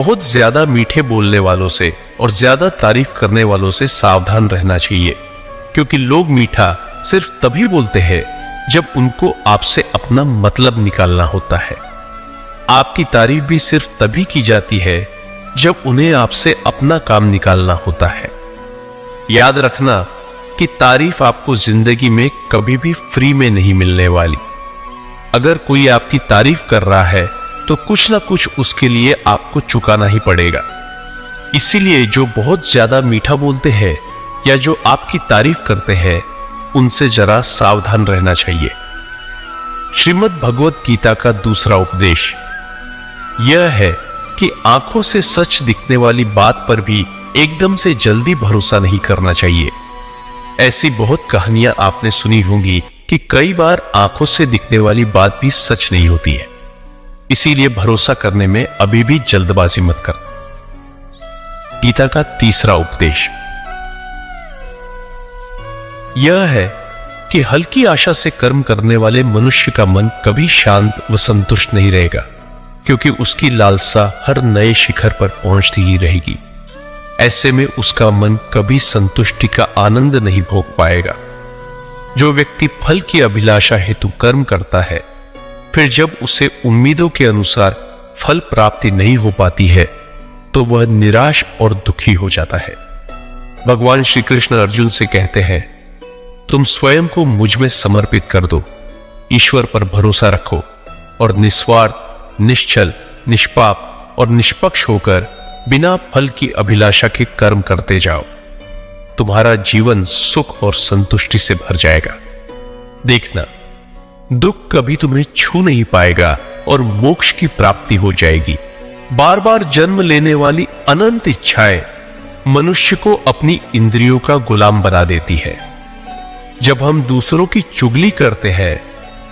बहुत ज्यादा मीठे बोलने वालों से और ज्यादा तारीफ करने वालों से सावधान रहना चाहिए, क्योंकि लोग मीठा सिर्फ तभी बोलते हैं जब उनको आपसे अपना मतलब निकालना होता है। आपकी तारीफ भी सिर्फ तभी की जाती है जब उन्हें आपसे अपना काम निकालना होता है। याद रखना कि तारीफ आपको जिंदगी में कभी भी फ्री में नहीं मिलने वाली। अगर कोई आपकी तारीफ कर रहा है तो कुछ ना कुछ उसके लिए आपको चुकाना ही पड़ेगा। इसीलिए जो बहुत ज्यादा मीठा बोलते हैं या जो आपकी तारीफ करते हैं, उनसे जरा सावधान रहना चाहिए। श्रीमद् भगवत गीता का दूसरा उपदेश यह है कि आंखों से सच दिखने वाली बात पर भी एकदम से जल्दी भरोसा नहीं करना चाहिए। ऐसी बहुत कहानियां आपने सुनी होंगी कि कई बार आंखों से दिखने वाली बात भी सच नहीं होती है। इसीलिए भरोसा करने में अभी भी जल्दबाजी मत कर। गीता का तीसरा उपदेश यह है कि हल्की आशा से कर्म करने वाले मनुष्य का मन कभी शांत व संतुष्ट नहीं रहेगा, क्योंकि उसकी लालसा हर नए शिखर पर पहुंचती ही रहेगी। ऐसे में उसका मन कभी संतुष्टि का आनंद नहीं भोग पाएगा। जो व्यक्ति फल की अभिलाषा हेतु कर्म करता है, फिर जब उसे उम्मीदों के अनुसार फल प्राप्ति नहीं हो पाती है, तो वह निराश और दुखी हो जाता है। भगवान श्री कृष्ण अर्जुन से कहते हैं, तुम स्वयं को मुझ में समर्पित कर दो, ईश्वर पर भरोसा रखो और निस्वार्थ, निश्चल, निष्पाप और निष्पक्ष होकर बिना फल की अभिलाषा के कर्म करते जाओ। तुम्हारा जीवन सुख और संतुष्टि से भर जाएगा। देखना, दुख कभी तुम्हें छू नहीं पाएगा और मोक्ष की प्राप्ति हो जाएगी। बार बार जन्म लेने वाली अनंत इच्छाएं मनुष्य को अपनी इंद्रियों का गुलाम बना देती है। जब हम दूसरों की चुगली करते हैं,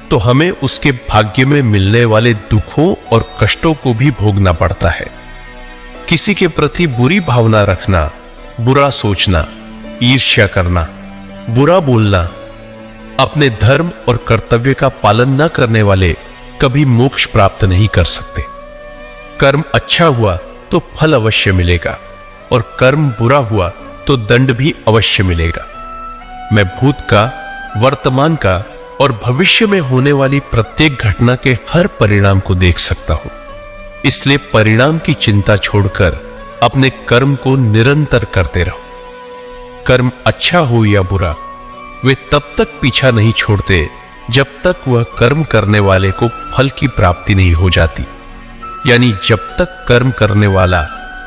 तो हमें उसके भाग्य में मिलने वाले दुखों और कष्टों को भी भोगना पड़ता है। किसी के प्रति बुरी भावना रखना, बुरा सोचना, ईर्ष्या करना, बुरा बोलना, अपने धर्म और कर्तव्य का पालन न करने वाले कभी मोक्ष प्राप्त नहीं कर सकते। कर्म अच्छा हुआ तो फल अवश्य मिलेगा और कर्म बुरा हुआ तो दंड भी अवश्य मिलेगा। मैं भूत का, वर्तमान का और भविष्य में होने वाली प्रत्येक घटना के हर परिणाम को देख सकता हूं। इसलिए परिणाम की चिंता छोड़कर अपने कर्म को निरंतर करते रहो। कर्म अच्छा हो या बुरा, वे तब तक पीछा नहीं छोड़ते जब तक वह कर्म करने वाले को फल की प्राप्ति नहीं हो जाती। यानी जब तक कर्म करने वाला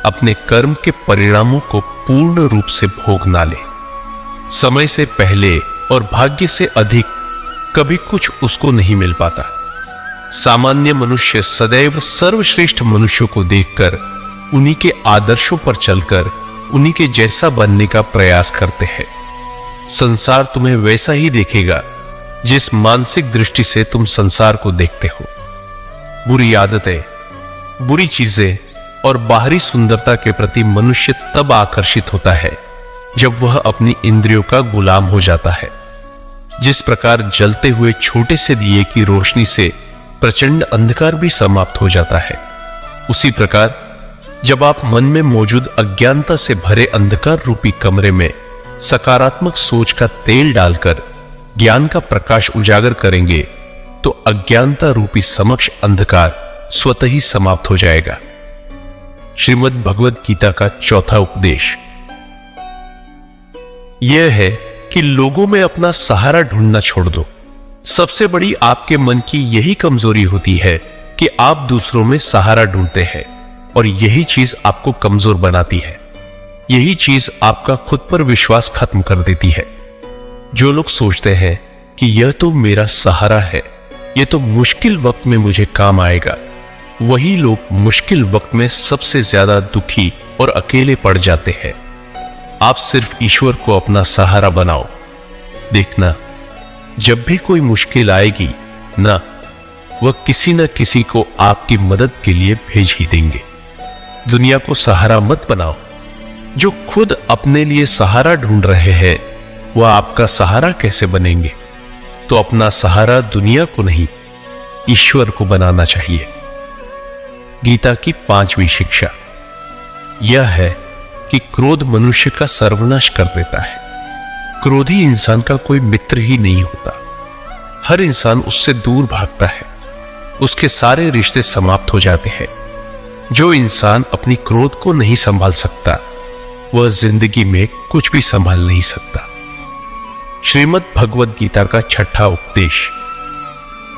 अपने कर्म के परिणामों को पूर्ण रूप से भोग ना ले। समय से पहले और भाग्य से अधिक कभी कुछ उसको नहीं मिल पाता। सामान्य मनुष्य सदैव सर्वश्रेष्ठ मनुष्यों को देखकर उन्हीं के आदर्शों पर चलकर उन्हीं के जैसा बनने का प्रयास करते हैं। संसार तुम्हें वैसा ही देखेगा जिस मानसिक दृष्टि से तुम संसार को देखते हो। बुरी आदतें, बुरी चीजें और बाहरी सुंदरता के प्रति मनुष्य तब आकर्षित होता है जब वह अपनी इंद्रियों का गुलाम हो जाता है। जिस प्रकार जलते हुए छोटे से दिए की रोशनी से प्रचंड अंधकार भी समाप्त हो जाता है, उसी प्रकार जब आप मन में मौजूद अज्ञानता से भरे अंधकार रूपी कमरे में सकारात्मक सोच का तेल डालकर ज्ञान का प्रकाश उजागर करेंगे, तो अज्ञानता रूपी समक्ष अंधकार स्वतः ही समाप्त हो जाएगा। श्रीमद् भगवत गीता का चौथा उपदेश यह है कि लोगों में अपना सहारा ढूंढना छोड़ दो। सबसे बड़ी आपके मन की यही कमजोरी होती है कि आप दूसरों में सहारा ढूंढते हैं, और यही चीज आपको कमजोर बनाती है। यही चीज आपका खुद पर विश्वास खत्म कर देती है। जो लोग सोचते हैं कि यह तो मेरा सहारा है, यह तो मुश्किल वक्त में मुझे काम आएगा, वही लोग मुश्किल वक्त में सबसे ज्यादा दुखी और अकेले पड़ जाते हैं। आप सिर्फ ईश्वर को अपना सहारा बनाओ। देखना, जब भी कोई मुश्किल आएगी ना, वह किसी न किसी को आपकी मदद के लिए भेज ही देंगे। दुनिया को सहारा मत बनाओ। जो खुद अपने लिए सहारा ढूंढ रहे हैं, वह आपका सहारा कैसे बनेंगे? तो अपना सहारा दुनिया को नहीं, ईश्वर को बनाना चाहिए। गीता की 5वीं शिक्षा। यह है कि क्रोध मनुष्य का सर्वनाश कर देता है। क्रोधी इंसान का कोई मित्र ही नहीं होता। हर इंसान उससे दूर भागता है। उसके सारे रिश्ते समाप्त हो जाते हैं। जो इंसान अपनी क्रोध को नहीं संभाल सकता, वह जिंदगी में कुछ भी संभाल नहीं सकता। श्रीमद् भगवद गीता का छठा उपदेश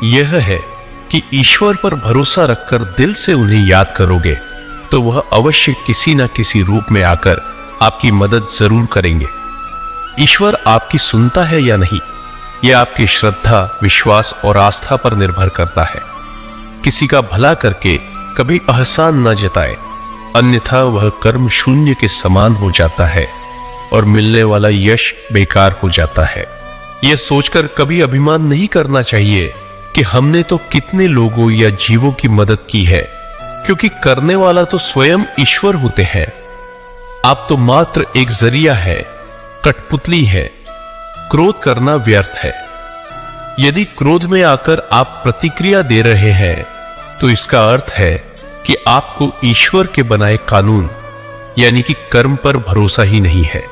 यह है कि ईश्वर पर भरोसा रखकर दिल से उन्हें याद करोगे तो वह अवश्य किसी न किसी रूप में आकर आपकी मदद जरूर करेंगे। ईश्वर आपकी सुनता है या नहीं, यह आपकी श्रद्धा, विश्वास और आस्था पर निर्भर करता है। किसी का भला करके कभी एहसान न जताए, अन्यथा वह कर्म शून्य के समान हो जाता है और मिलने वाला यश बेकार हो जाता है। यह सोचकर कभी अभिमान नहीं करना चाहिए कि हमने तो कितने लोगों या जीवों की मदद की है, क्योंकि करने वाला तो स्वयं ईश्वर होते हैं। आप तो मात्र एक जरिया है, कठपुतली है। क्रोध करना व्यर्थ है। यदि क्रोध में आकर आप प्रतिक्रिया दे रहे हैं तो इसका अर्थ है कि आपको ईश्वर के बनाए कानून यानी कि कर्म पर भरोसा ही नहीं है।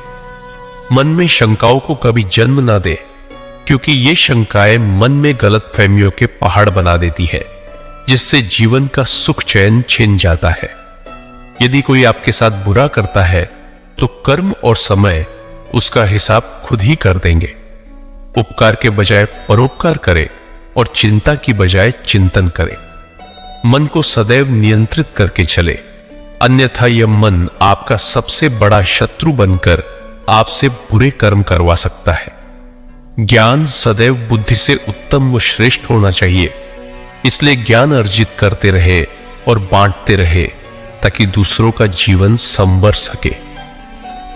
मन में शंकाओं को कभी जन्म ना दे, क्योंकि ये शंकाएं मन में गलत फहमियों के पहाड़ बना देती है, जिससे जीवन का सुख चैन छिन जाता है। यदि कोई आपके साथ बुरा करता है तो कर्म और समय उसका हिसाब खुद ही कर देंगे। उपकार के बजाय परोपकार करें और चिंता की बजाय चिंतन करें। मन को सदैव नियंत्रित करके चले, अन्यथा यह मन आपका सबसे बड़ा शत्रु बनकर आपसे बुरे कर्म करवा सकता है। ज्ञान सदैव बुद्धि से उत्तम व श्रेष्ठ होना चाहिए, इसलिए ज्ञान अर्जित करते रहे और बांटते रहे ताकि दूसरों का जीवन संवर सके।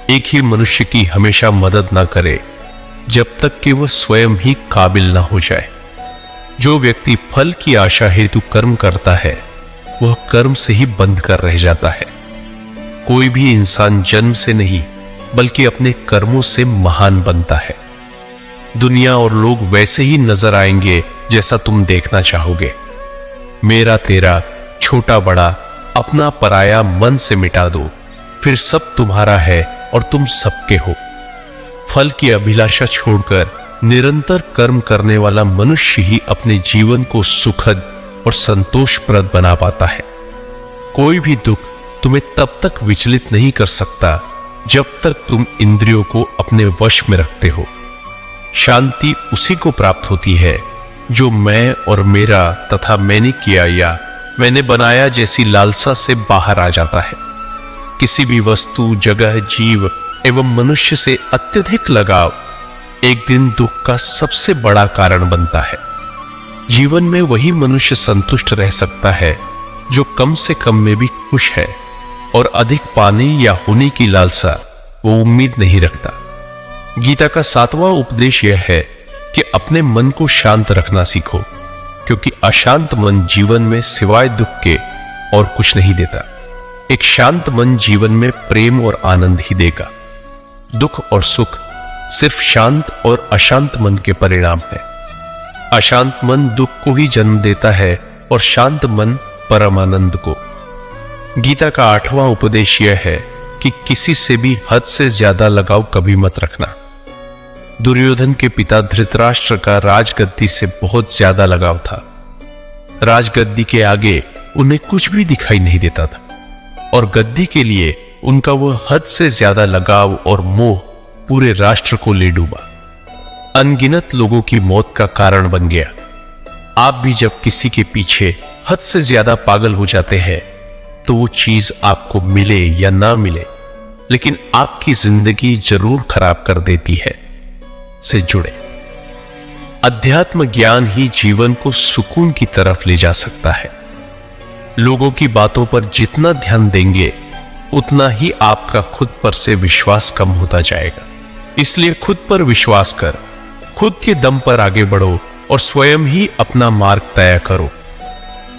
एक ही मनुष्य की हमेशा मदद ना करे जब तक कि वह स्वयं ही काबिल ना हो जाए। जो व्यक्ति फल की आशा हेतु कर्म करता है वह कर्म से ही बंध कर रह जाता है। कोई भी इंसान जन्म से नहीं बल्कि अपने कर्मों से महान बनता है। दुनिया और लोग वैसे ही नजर आएंगे जैसा तुम देखना चाहोगे। मेरा तेरा, छोटा बड़ा, अपना पराया मन से मिटा दो, फिर सब तुम्हारा है और तुम सबके हो। फल की अभिलाषा छोड़कर निरंतर कर्म करने वाला मनुष्य ही अपने जीवन को सुखद और संतोषप्रद बना पाता है। कोई भी दुख तुम्हें तब तक विचलित नहीं कर सकता जब तक तुम इंद्रियों को अपने वश में रखते हो। शांति उसी को प्राप्त होती है जो मैं और मेरा तथा मैंने किया या मैंने बनाया जैसी लालसा से बाहर आ जाता है। किसी भी वस्तु, जगह, जीव एवं मनुष्य से अत्यधिक लगाव एक दिन दुख का सबसे बड़ा कारण बनता है। जीवन में वही मनुष्य संतुष्ट रह सकता है जो कम से कम में भी खुश है और अधिक पाने या होने की लालसा वो उम्मीद नहीं रखता। गीता का 7वां उपदेश यह है कि अपने मन को शांत रखना सीखो, क्योंकि अशांत मन जीवन में सिवाय दुख के और कुछ नहीं देता। एक शांत मन जीवन में प्रेम और आनंद ही देगा। दुख और सुख सिर्फ शांत और अशांत मन के परिणाम है। अशांत मन दुख को ही जन्म देता है और शांत मन परमानंद को। गीता का 8वां उपदेश यह है कि किसी से भी हद से ज्यादा लगाव कभी मत रखना। दुर्योधन के पिता धृतराष्ट्र का राजगद्दी से बहुत ज्यादा लगाव था। राजगद्दी के आगे उन्हें कुछ भी दिखाई नहीं देता था और गद्दी के लिए उनका वह हद से ज्यादा लगाव और मोह पूरे राष्ट्र को ले डूबा, अनगिनत लोगों की मौत का कारण बन गया। आप भी जब किसी के पीछे हद से ज्यादा पागल हो जाते हैं तो वो चीज आपको मिले या ना मिले, लेकिन आपकी जिंदगी जरूर खराब कर देती है। से जुड़े। अध्यात्म ज्ञान ही जीवन को सुकून की तरफ ले जा सकता है। लोगों की बातों पर जितना ध्यान देंगे उतना ही आपका खुद पर से विश्वास कम होता जाएगा। इसलिए खुद पर विश्वास कर, खुद के दम पर आगे बढ़ो और स्वयं ही अपना मार्ग तय करो।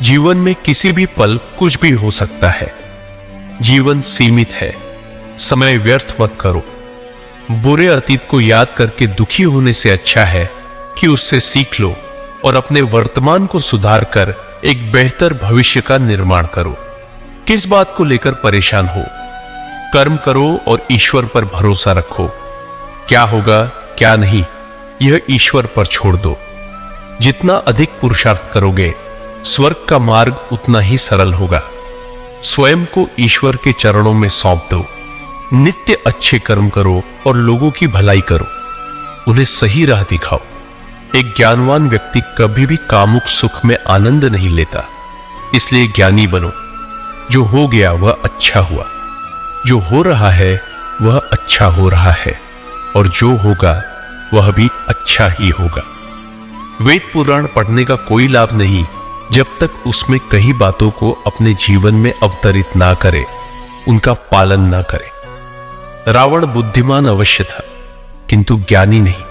जीवन में किसी भी पल कुछ भी हो सकता है। जीवन सीमित है, समय व्यर्थ मत करो। बुरे अतीत को याद करके दुखी होने से अच्छा है कि उससे सीख लो और अपने वर्तमान को सुधार कर एक बेहतर भविष्य का निर्माण करो। किस बात को लेकर परेशान हो? कर्म करो और ईश्वर पर भरोसा रखो। क्या होगा क्या नहीं, यह ईश्वर पर छोड़ दो। जितना अधिक पुरुषार्थ करोगे, स्वर्ग का मार्ग उतना ही सरल होगा। स्वयं को ईश्वर के चरणों में सौंप दो। नित्य अच्छे कर्म करो और लोगों की भलाई करो, उन्हें सही राह दिखाओ। एक ज्ञानवान व्यक्ति कभी भी कामुक सुख में आनंद नहीं लेता, इसलिए ज्ञानी बनो। जो हो गया वह अच्छा हुआ, जो हो रहा है वह अच्छा हो रहा है, और जो होगा वह भी अच्छा ही होगा। वेद पुराण पढ़ने का कोई लाभ नहीं जब तक उसमें कई बातों को अपने जीवन में अवतरित ना करे, उनका पालन ना करे। रावण बुद्धिमान अवश्य था, किंतु ज्ञानी नहीं।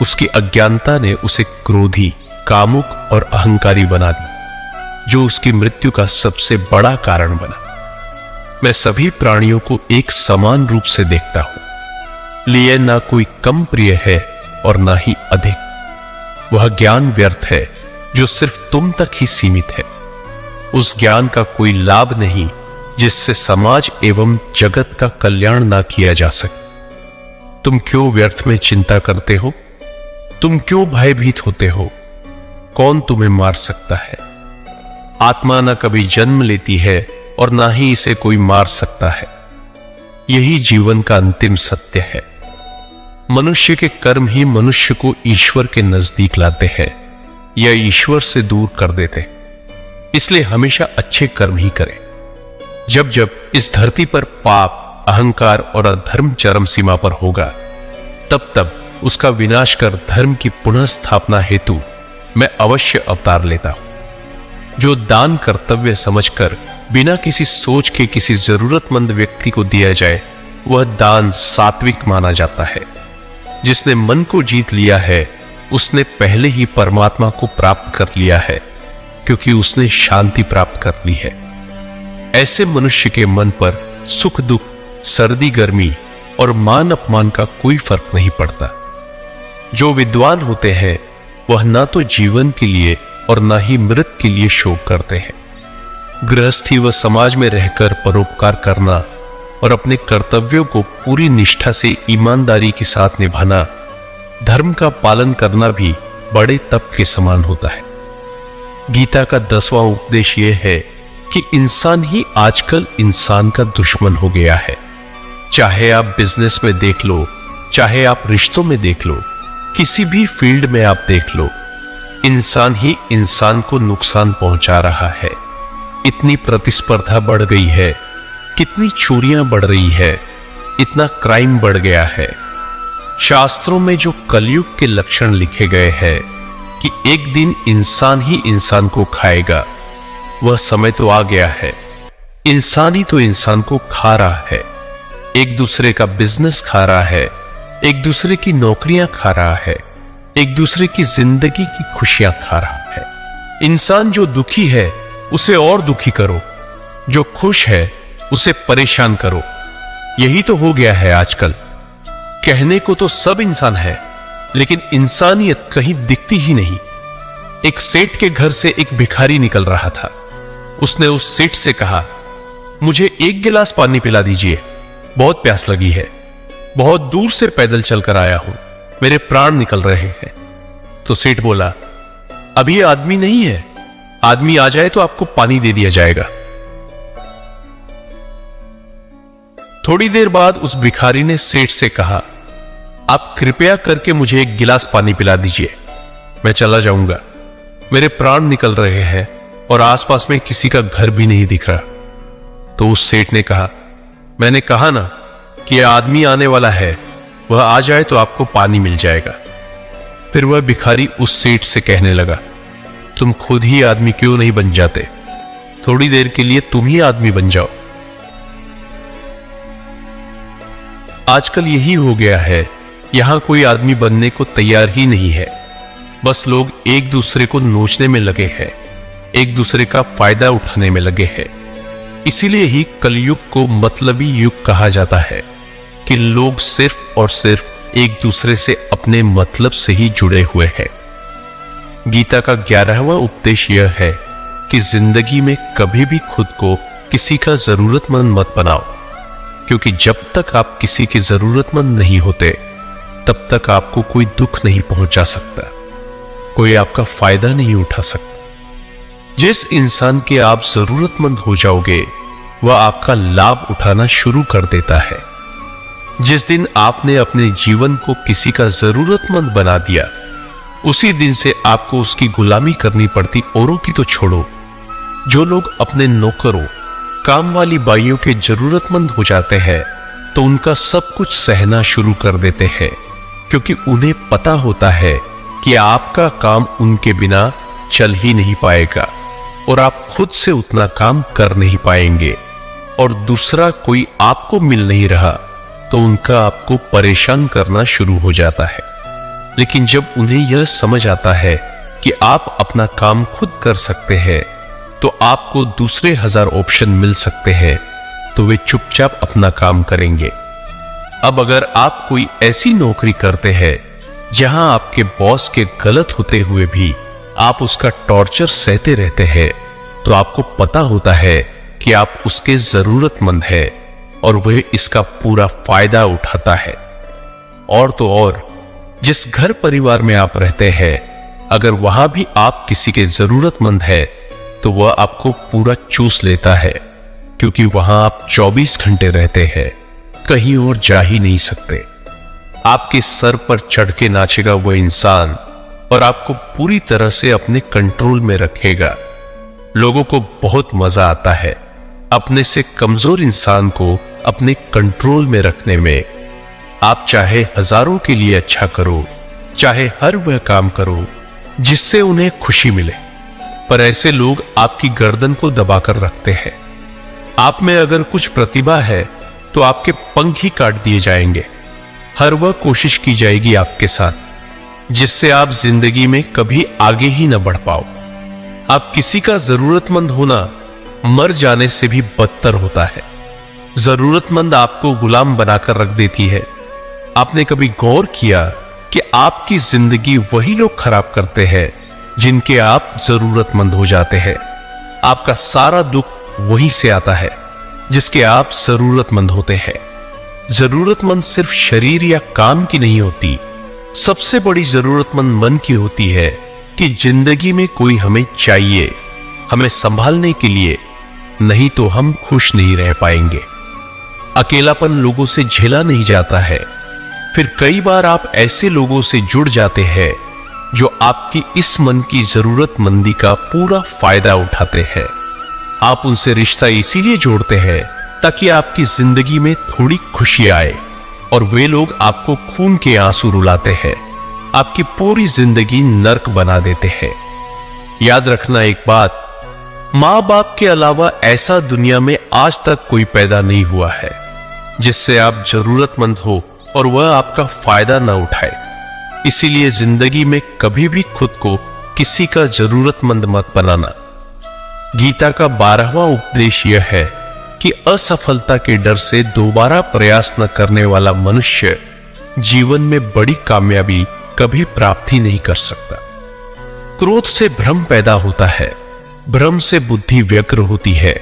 उसकी अज्ञानता ने उसे क्रोधी, कामुक और अहंकारी बना दी, जो उसकी मृत्यु का सबसे बड़ा कारण बना। मैं सभी प्राणियों को एक समान रूप से देखता हूं, लिए ना कोई कम प्रिय है और ना ही अधिक। वह ज्ञान व्यर्थ है जो सिर्फ तुम तक ही सीमित है। उस ज्ञान का कोई लाभ नहीं जिससे समाज एवं जगत का कल्याण ना किया जा सके। तुम क्यों व्यर्थ में चिंता करते हो? तुम क्यों भयभीत होते हो? कौन तुम्हें मार सकता है? आत्मा ना कभी जन्म लेती है और ना ही इसे कोई मार सकता है। यही जीवन का अंतिम सत्य है। मनुष्य के कर्म ही मनुष्य को ईश्वर के नजदीक लाते हैं या ईश्वर से दूर कर देते। इसलिए हमेशा अच्छे कर्म ही करें। जब जब इस धरती पर पाप, अहंकार और अधर्म चरम सीमा पर होगा, तब तब उसका विनाश कर धर्म की पुनः स्थापना हेतु मैं अवश्य अवतार लेता हूं। जो दान कर्तव्य समझकर बिना किसी सोच के किसी जरूरतमंद व्यक्ति को दिया जाए, वह दान सात्विक माना जाता है। जिसने मन को जीत लिया है, उसने पहले ही परमात्मा को प्राप्त कर लिया है, क्योंकि उसने शांति प्राप्त कर ली है। ऐसे मनुष्य के मन पर सुख दुख, सर्दी गर्मी और मान अपमान का कोई फर्क नहीं पड़ता। जो विद्वान होते हैं वह ना तो जीवन के लिए और ना ही मृत के लिए शोक करते हैं। गृहस्थी व समाज में रहकर परोपकार करना और अपने कर्तव्यों को पूरी निष्ठा से ईमानदारी के साथ निभाना, धर्म का पालन करना भी बड़े तप के समान होता है। गीता का 10वां उपदेश यह है कि इंसान ही आजकल इंसान का दुश्मन हो गया है। चाहे आप बिजनेस में देख लो, चाहे आप रिश्तों में देख लो, किसी भी फील्ड में आप देख लो, इंसान ही इंसान को नुकसान पहुंचा रहा है। इतनी प्रतिस्पर्धा बढ़ गई है, कितनी चोरियां बढ़ रही है, इतना क्राइम बढ़ गया है। शास्त्रों में जो कलयुग के लक्षण लिखे गए हैं कि एक दिन इंसान ही इंसान को खाएगा, वह समय तो आ गया है। इंसान ही तो इंसान को खा रहा है, एक दूसरे का बिजनेस खा रहा है, एक दूसरे की नौकरियां खा रहा है, एक दूसरे की जिंदगी की खुशियां खा रहा है। इंसान जो दुखी है उसे और दुखी करो, जो खुश है उसे परेशान करो। यही तो हो गया है आजकल। कहने को तो सब इंसान है, लेकिन इंसानियत कहीं दिखती ही नहीं। एक सेठ के घर से एक भिखारी निकल रहा था। उसने उस सेठ से कहा, मुझे एक गिलास पानी पिला दीजिए, बहुत प्यास लगी है, बहुत दूर से पैदल चलकर आया हूं, मेरे प्राण निकल रहे हैं। तो सेठ बोला, अभी आदमी नहीं है, आदमी आ जाए तो आपको पानी दे दिया जाएगा। थोड़ी देर बाद उस भिखारी ने सेठ से कहा, आप कृपया करके मुझे एक गिलास पानी पिला दीजिए, मैं चला जाऊंगा, मेरे प्राण निकल रहे हैं और आसपास में किसी का घर भी नहीं दिख रहा। तो उस सेठ ने कहा, मैंने कहा ना कि आदमी आने वाला है, वह आ जाए तो आपको पानी मिल जाएगा। फिर वह भिखारी उस सेठ से कहने लगा, तुम खुद ही आदमी क्यों नहीं बन जाते? थोड़ी देर के लिए तुम ही आदमी बन जाओ। आजकल यही हो गया है, यहां कोई आदमी बनने को तैयार ही नहीं है। बस लोग एक दूसरे को नोचने में लगे हैं, एक दूसरे का फायदा उठाने में लगे हैं। इसीलिए ही कलयुग को मतलबी युग कहा जाता है कि लोग सिर्फ और सिर्फ एक दूसरे से अपने मतलब से ही जुड़े हुए हैं। गीता का 11वां उपदेश यह है कि जिंदगी में कभी भी खुद को किसी का जरूरतमंद मत बनाओ। क्योंकि जब तक आप किसी के जरूरतमंद नहीं होते तब तक आपको कोई दुख नहीं पहुंचा सकता, कोई आपका फायदा नहीं उठा सकता। जिस इंसान के आप जरूरतमंद हो जाओगे वह आपका लाभ उठाना शुरू कर देता है। जिस दिन आपने अपने जीवन को किसी का जरूरतमंद बना दिया उसी दिन से आपको उसकी गुलामी करनी पड़ती। औरों की तो छोड़ो, जो लोग अपने नौकरों काम वाली बाइयों के जरूरतमंद हो जाते हैं तो उनका सब कुछ सहना शुरू कर देते हैं, क्योंकि उन्हें पता होता है कि आपका काम उनके बिना चल ही नहीं पाएगा और आप खुद से उतना काम कर नहीं पाएंगे, और दूसरा कोई आपको मिल नहीं रहा तो उनका आपको परेशान करना शुरू हो जाता है। लेकिन जब उन्हें यह समझ आता है कि आप अपना काम खुद कर सकते हैं तो आपको दूसरे 1000 ऑप्शन मिल सकते हैं, तो वे चुपचाप अपना काम करेंगे। अब अगर आप कोई ऐसी नौकरी करते हैं जहां आपके बॉस के गलत होते हुए भी आप उसका टॉर्चर सहते रहते हैं, तो आपको पता होता है कि आप उसके जरूरतमंद है और वह इसका पूरा फायदा उठाता है। और तो और जिस घर परिवार में आप रहते हैं अगर वहां भी आप किसी के जरूरतमंद है तो वह आपको पूरा चूस लेता है, क्योंकि वहां आप 24 घंटे रहते हैं, कहीं और जा ही नहीं सकते। आपके सर पर चढ़ के नाचेगा वह इंसान और आपको पूरी तरह से अपने कंट्रोल में रखेगा। लोगों को बहुत मजा आता है अपने से कमजोर इंसान को अपने कंट्रोल में रखने में। आप चाहे हजारों के लिए अच्छा करो, चाहे हर वह काम करो जिससे उन्हें खुशी मिले, पर ऐसे लोग आपकी गर्दन को दबाकर रखते हैं। आप में अगर कुछ प्रतिभा है तो आपके पंख ही काट दिए जाएंगे। हर वह कोशिश की जाएगी आपके साथ जिससे आप जिंदगी में कभी आगे ही न बढ़ पाओ। आप किसी का जरूरतमंद होना मर जाने से भी बदतर होता है। जरूरतमंद आपको गुलाम बनाकर रख देती है। आपने कभी गौर किया कि आपकी जिंदगी वही लोग खराब करते हैं जिनके आप जरूरतमंद हो जाते हैं। आपका सारा दुख वहीं से आता है जिसके आप जरूरतमंद होते हैं। जरूरतमंद सिर्फ शरीर या काम की नहीं होती, सबसे बड़ी जरूरतमंद मन की होती है कि जिंदगी में कोई हमें चाहिए, हमें संभालने के लिए, नहीं तो हम खुश नहीं रह पाएंगे। अकेलापन लोगों से झेला नहीं जाता है। फिर कई बार आप ऐसे लोगों से जुड़ जाते हैं जो आपकी इस मन की जरूरतमंदी का पूरा फायदा उठाते हैं। आप उनसे रिश्ता इसीलिए जोड़ते हैं ताकि आपकी जिंदगी में थोड़ी खुशी आए, और वे लोग आपको खून के आंसू रुलाते हैं, आपकी पूरी जिंदगी नर्क बना देते हैं। याद रखना एक बात, मां बाप के अलावा ऐसा दुनिया में आज तक कोई पैदा नहीं हुआ है जिससे आप जरूरतमंद हो और वह आपका फायदा ना उठाए। इसीलिए जिंदगी में कभी भी खुद को किसी का जरूरतमंद मत बनाना। गीता का 12वां उपदेश यह है कि असफलता के डर से दोबारा प्रयास न करने वाला मनुष्य जीवन में बड़ी कामयाबी कभी प्राप्त ही नहीं कर सकता। क्रोध से भ्रम पैदा होता है, भ्रम से बुद्धि व्यग्र होती है।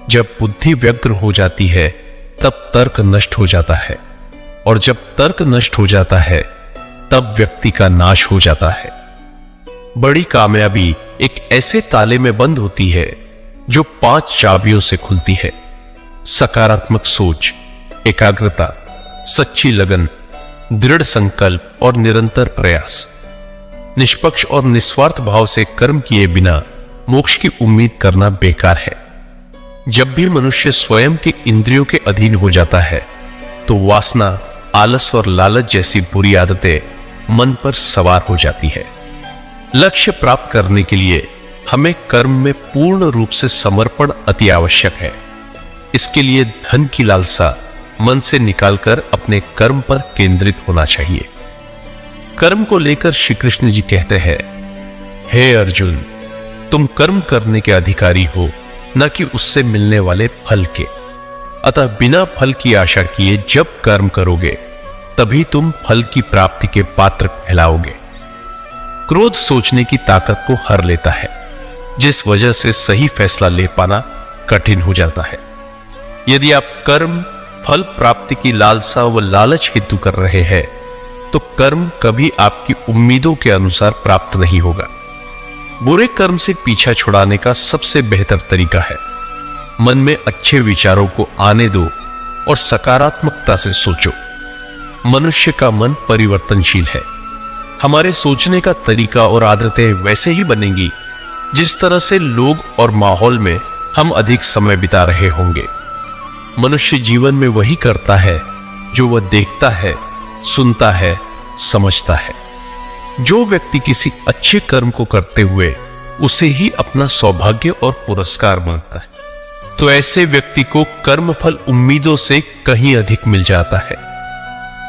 जब बुद्धि व्यग्र हो जाती है तब तर्क नष्ट हो जाता है, और जब तर्क नष्ट हो जाता है तब व्यक्ति का नाश हो जाता है। बड़ी कामयाबी एक ऐसे ताले में बंद होती है जो 5 चाबियों से खुलती है: सकारात्मक सोच, एकाग्रता, सच्ची लगन, दृढ़ संकल्प और निरंतर प्रयास। निष्पक्ष और निस्वार्थ भाव से कर्म किए बिना मोक्ष की उम्मीद करना बेकार है। जब भी मनुष्य स्वयं के इंद्रियों के अधीन हो जाता है तो वासना, आलस और लालच जैसी बुरी आदतें मन पर सवार हो जाती है। लक्ष्य प्राप्त करने के लिए हमें कर्म में पूर्ण रूप से समर्पण अति आवश्यक है। इसके लिए धन की लालसा मन से निकालकर अपने कर्म पर केंद्रित होना चाहिए। कर्म को लेकर श्री कृष्ण जी कहते हैं, हे अर्जुन, तुम कर्म करने के अधिकारी हो, न कि उससे मिलने वाले फल के। अतः बिना फल की आशा किए जब कर्म करोगे तभी तुम फल की प्राप्ति के पात्र कहलाओगे। क्रोध सोचने की ताकत को हर लेता है, जिस वजह से सही फैसला ले पाना कठिन हो जाता है। यदि आप कर्म फल प्राप्ति की लालसा व लालच हेतु कर रहे हैं तो कर्म कभी आपकी उम्मीदों के अनुसार प्राप्त नहीं होगा। बुरे कर्म से पीछा छुड़ाने का सबसे बेहतर तरीका है मन में अच्छे विचारों को आने दो और सकारात्मकता से सोचो। मनुष्य का मन परिवर्तनशील है। हमारे सोचने का तरीका और आदतें वैसे ही बनेंगी जिस तरह से लोग और माहौल में हम अधिक समय बिता रहे होंगे। मनुष्य जीवन में वही करता है जो वह देखता है, सुनता है, समझता है। जो व्यक्ति किसी अच्छे कर्म को करते हुए उसे ही अपना सौभाग्य और पुरस्कार मानता है तो ऐसे व्यक्ति को कर्मफल उम्मीदों से कहीं अधिक मिल जाता है।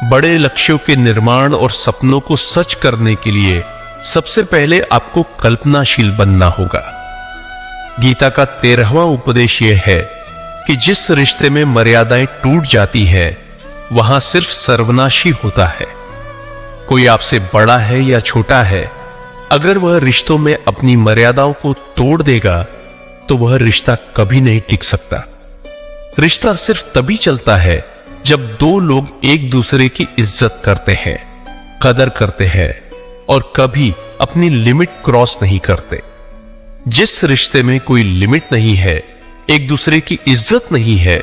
बड़े लक्ष्यों के निर्माण और सपनों को सच करने के लिए सबसे पहले आपको कल्पनाशील बनना होगा। गीता का 13वां उपदेश यह है कि जिस रिश्ते में मर्यादाएं टूट जाती है वहां सिर्फ सर्वनाशी होता है। कोई आपसे बड़ा है या छोटा है, अगर वह रिश्तों में अपनी मर्यादाओं को तोड़ देगा तो वह रिश्ता कभी नहीं टिक सकता। रिश्ता सिर्फ तभी चलता है जब दो लोग एक दूसरे की इज्जत करते हैं, कदर करते हैं और कभी अपनी लिमिट क्रॉस नहीं करते। जिस रिश्ते में कोई लिमिट नहीं है, एक दूसरे की इज्जत नहीं है,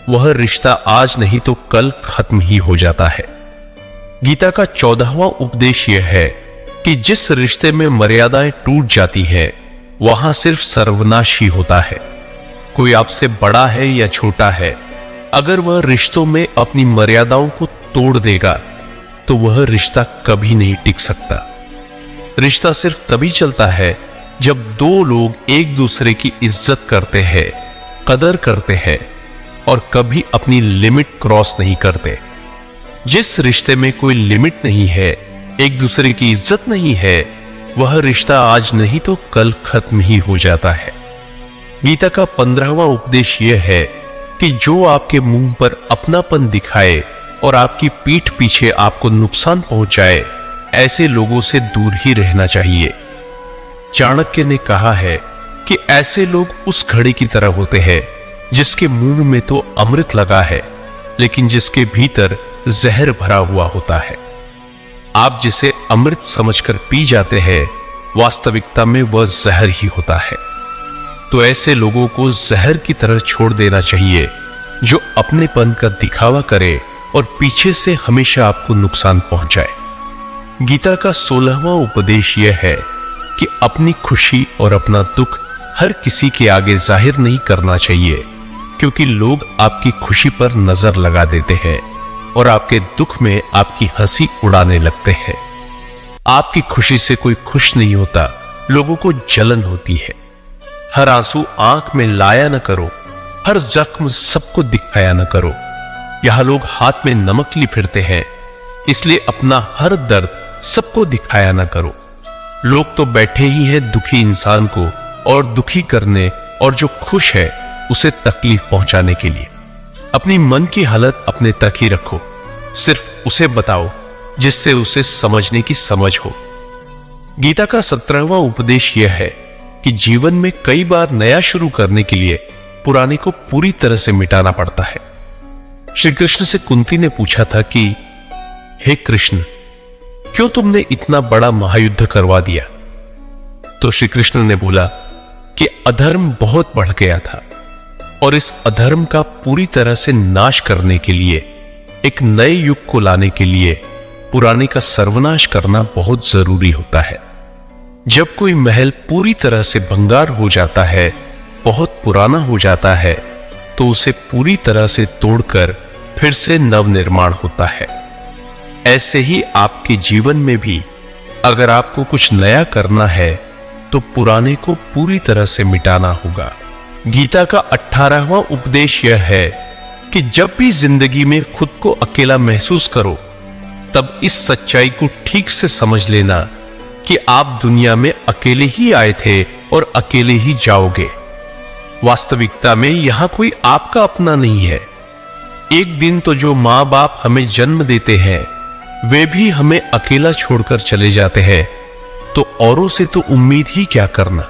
वह रिश्ता आज नहीं तो कल खत्म ही हो जाता है। गीता का 14वां उपदेश यह है कि जिस रिश्ते में मर्यादाएं टूट जाती है वहां सिर्फ सर्वनाश ही होता है। कोई आपसे बड़ा है या छोटा है, अगर वह रिश्तों में अपनी मर्यादाओं को तोड़ देगा तो वह रिश्ता कभी नहीं टिक सकता। रिश्ता सिर्फ तभी चलता है जब दो लोग एक दूसरे की इज्जत करते हैं, कदर करते हैं और कभी अपनी लिमिट क्रॉस नहीं करते। जिस रिश्ते में कोई लिमिट नहीं है, एक दूसरे की इज्जत नहीं है, वह रिश्ता आज नहीं तो कल खत्म ही हो जाता है। गीता का 15वां उपदेश यह है कि जो आपके मुंह पर अपनापन दिखाए और आपकी पीठ पीछे आपको नुकसान पहुंचाए, ऐसे लोगों से दूर ही रहना चाहिए। चाणक्य ने कहा है कि ऐसे लोग उस घड़ी की तरह होते हैं जिसके मुंह में तो अमृत लगा है लेकिन जिसके भीतर जहर भरा हुआ होता है। आप जिसे अमृत समझकर पी जाते हैं, वास्तविकता में वह जहर ही होता है। तो ऐसे लोगों को जहर की तरह छोड़ देना चाहिए जो अपनेपन का दिखावा करे और पीछे से हमेशा आपको नुकसान पहुंचाए। गीता का 16वां उपदेश यह है कि अपनी खुशी और अपना दुख हर किसी के आगे जाहिर नहीं करना चाहिए, क्योंकि लोग आपकी खुशी पर नजर लगा देते हैं और आपके दुख में आपकी हंसी उड़ाने लगते हैं। आपकी खुशी से कोई खुश नहीं होता, लोगों को जलन होती है। हर आंसू आंख में लाया न करो, हर जख्म सबको दिखाया न करो। यहां लोग हाथ में नमक ली फिरते हैं, इसलिए अपना हर दर्द सबको दिखाया न करो। लोग तो बैठे ही हैं दुखी इंसान को और दुखी करने, और जो खुश है उसे तकलीफ पहुंचाने के लिए। अपनी मन की हालत अपने तक ही रखो, सिर्फ उसे बताओ जिससे उसे समझने की समझ हो। गीता का 17वां उपदेश यह है कि जीवन में कई बार नया शुरू करने के लिए पुराने को पूरी तरह से मिटाना पड़ता है। श्री कृष्ण से कुंती ने पूछा था कि हे कृष्ण, क्यों तुमने इतना बड़ा महायुद्ध करवा दिया? तो श्री कृष्ण ने बोला कि अधर्म बहुत बढ़ गया था और इस अधर्म का पूरी तरह से नाश करने के लिए, एक नए युग को लाने के लिए पुराने का सर्वनाश करना बहुत जरूरी होता है। जब कोई महल पूरी तरह से भंगार हो जाता है, बहुत पुराना हो जाता है, तो उसे पूरी तरह से तोड़कर फिर से नवनिर्माण होता है। ऐसे ही आपके जीवन में भी अगर आपको कुछ नया करना है तो पुराने को पूरी तरह से मिटाना होगा। गीता का 18वां उपदेश यह है कि जब भी जिंदगी में खुद को अकेला महसूस करो, तब इस सच्चाई को ठीक से समझ लेना कि आप दुनिया में अकेले ही आए थे और अकेले ही जाओगे। वास्तविकता में यहां कोई आपका अपना नहीं है। एक दिन तो जो मां बाप हमें जन्म देते हैं वे भी हमें अकेला छोड़कर चले जाते हैं, तो औरों से तो उम्मीद ही क्या करना।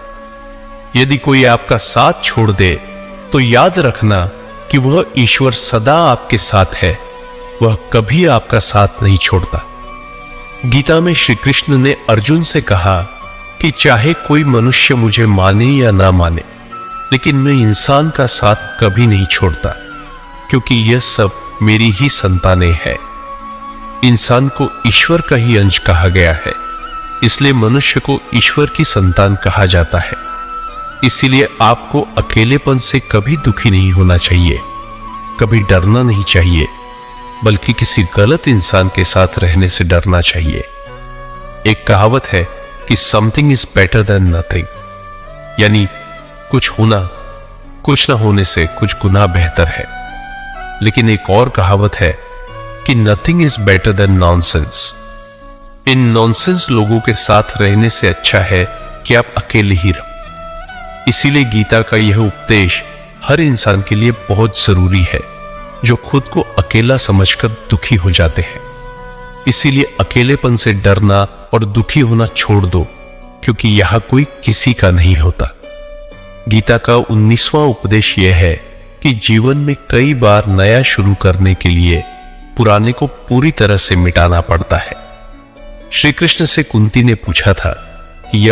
यदि कोई आपका साथ छोड़ दे तो याद रखना कि वह ईश्वर सदा आपके साथ है, वह कभी आपका साथ नहीं छोड़ता। गीता में श्री कृष्ण ने अर्जुन से कहा कि चाहे कोई मनुष्य मुझे माने या ना माने, लेकिन मैं इंसान का साथ कभी नहीं छोड़ता, क्योंकि यह सब मेरी ही संतानें हैं। इंसान को ईश्वर का ही अंश कहा गया है, इसलिए मनुष्य को ईश्वर की संतान कहा जाता है। इसीलिए आपको अकेलेपन से कभी दुखी नहीं होना चाहिए, कभी डरना नहीं चाहिए, बल्कि किसी गलत इंसान के साथ रहने से डरना चाहिए। एक कहावत है कि something is better than nothing, यानी कुछ होना कुछ ना होने से कुछ गुना बेहतर है। लेकिन एक और कहावत है कि nothing is better than nonsense. In nonsense लोगों के साथ रहने से अच्छा है कि आप अकेले ही रहो। इसीलिए गीता का यह उपदेश हर इंसान के लिए बहुत जरूरी है, जो खुद को अकेला समझकर दुखी हो जाते हैं। इसीलिए अकेलेपन से डरना और दुखी होना छोड़ दो, क्योंकि यहां कोई किसी का नहीं होता। गीता का 19वां उपदेश यह है कि जीवन में कई बार नया शुरू करने के लिए पुराने को पूरी तरह से मिटाना पड़ता है। श्री कृष्ण से कुंती ने पूछा था कि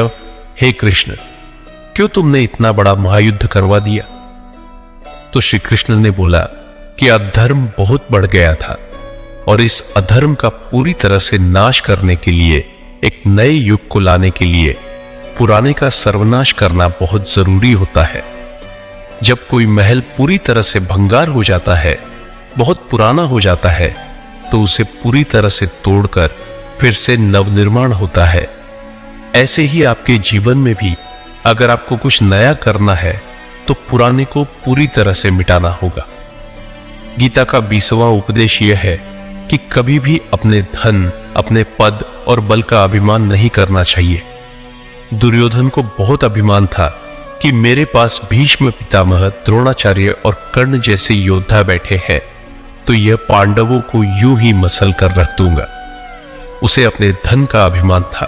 हे कृष्ण, क्यों तुमने इतना बड़ा महायुद्ध करवा दिया? तो श्री कृष्ण ने बोला कि अधर्म बहुत बढ़ गया था और इस अधर्म का पूरी तरह से नाश करने के लिए, एक नए युग को लाने के लिए पुराने का सर्वनाश करना बहुत जरूरी होता है। जब कोई महल पूरी तरह से भंगार हो जाता है, बहुत पुराना हो जाता है, तो उसे पूरी तरह से तोड़कर फिर से नवनिर्माण होता है। ऐसे ही आपके जीवन में भी अगर आपको कुछ नया करना है तो पुराने को पूरी तरह से मिटाना होगा। गीता का 20वां उपदेश यह है कि कभी भी अपने धन, अपने पद और बल का अभिमान नहीं करना चाहिए। दुर्योधन को बहुत अभिमान था कि मेरे पास भीष्म पितामह, द्रोणाचार्य और कर्ण जैसे योद्धा बैठे हैं, तो यह पांडवों को यूं ही मसल कर रख दूंगा। उसे अपने धन का अभिमान था,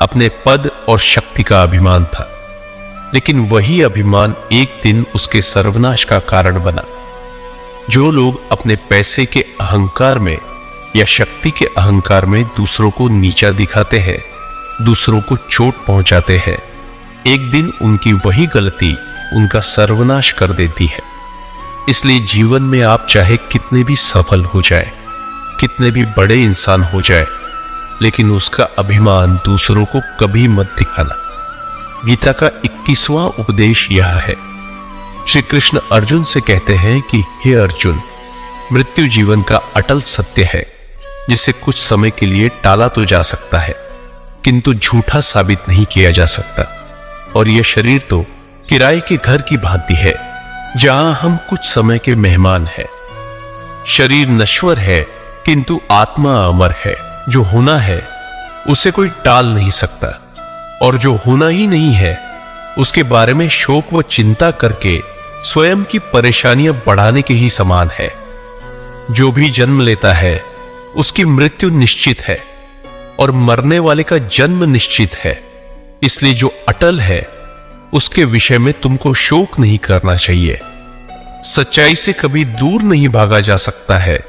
अपने पद और शक्ति का अभिमान था, लेकिन वही अभिमान एक दिन उसके सर्वनाश का कारण बना। जो लोग अपने पैसे के अहंकार में या शक्ति के अहंकार में दूसरों को नीचा दिखाते हैं, दूसरों को चोट पहुंचाते हैं, एक दिन उनकी वही गलती उनका सर्वनाश कर देती है। इसलिए जीवन में आप चाहे कितने भी सफल हो जाए, कितने भी बड़े इंसान हो जाए, लेकिन उसका अभिमान दूसरों को कभी मत दिखाना। गीता का 21वां उपदेश यह है। श्री कृष्ण अर्जुन से कहते हैं कि हे अर्जुन, मृत्यु जीवन का अटल सत्य है, जिसे कुछ समय के लिए टाला तो जा सकता है, किंतु झूठा साबित नहीं किया जा सकता। और यह शरीर तो किराए के घर की भांति है, जहां हम कुछ समय के मेहमान हैं। शरीर नश्वर है, किंतु आत्मा अमर है। जो होना है उसे कोई टाल नहीं सकता, और जो होना ही नहीं है उसके बारे में शोक व चिंता करके स्वयं की परेशानियां बढ़ाने के ही समान है। जो भी जन्म लेता है उसकी मृत्यु निश्चित है, और मरने वाले का जन्म निश्चित है। इसलिए जो अटल है उसके विषय में तुमको शोक नहीं करना चाहिए। सच्चाई से कभी दूर नहीं भागा जा सकता है,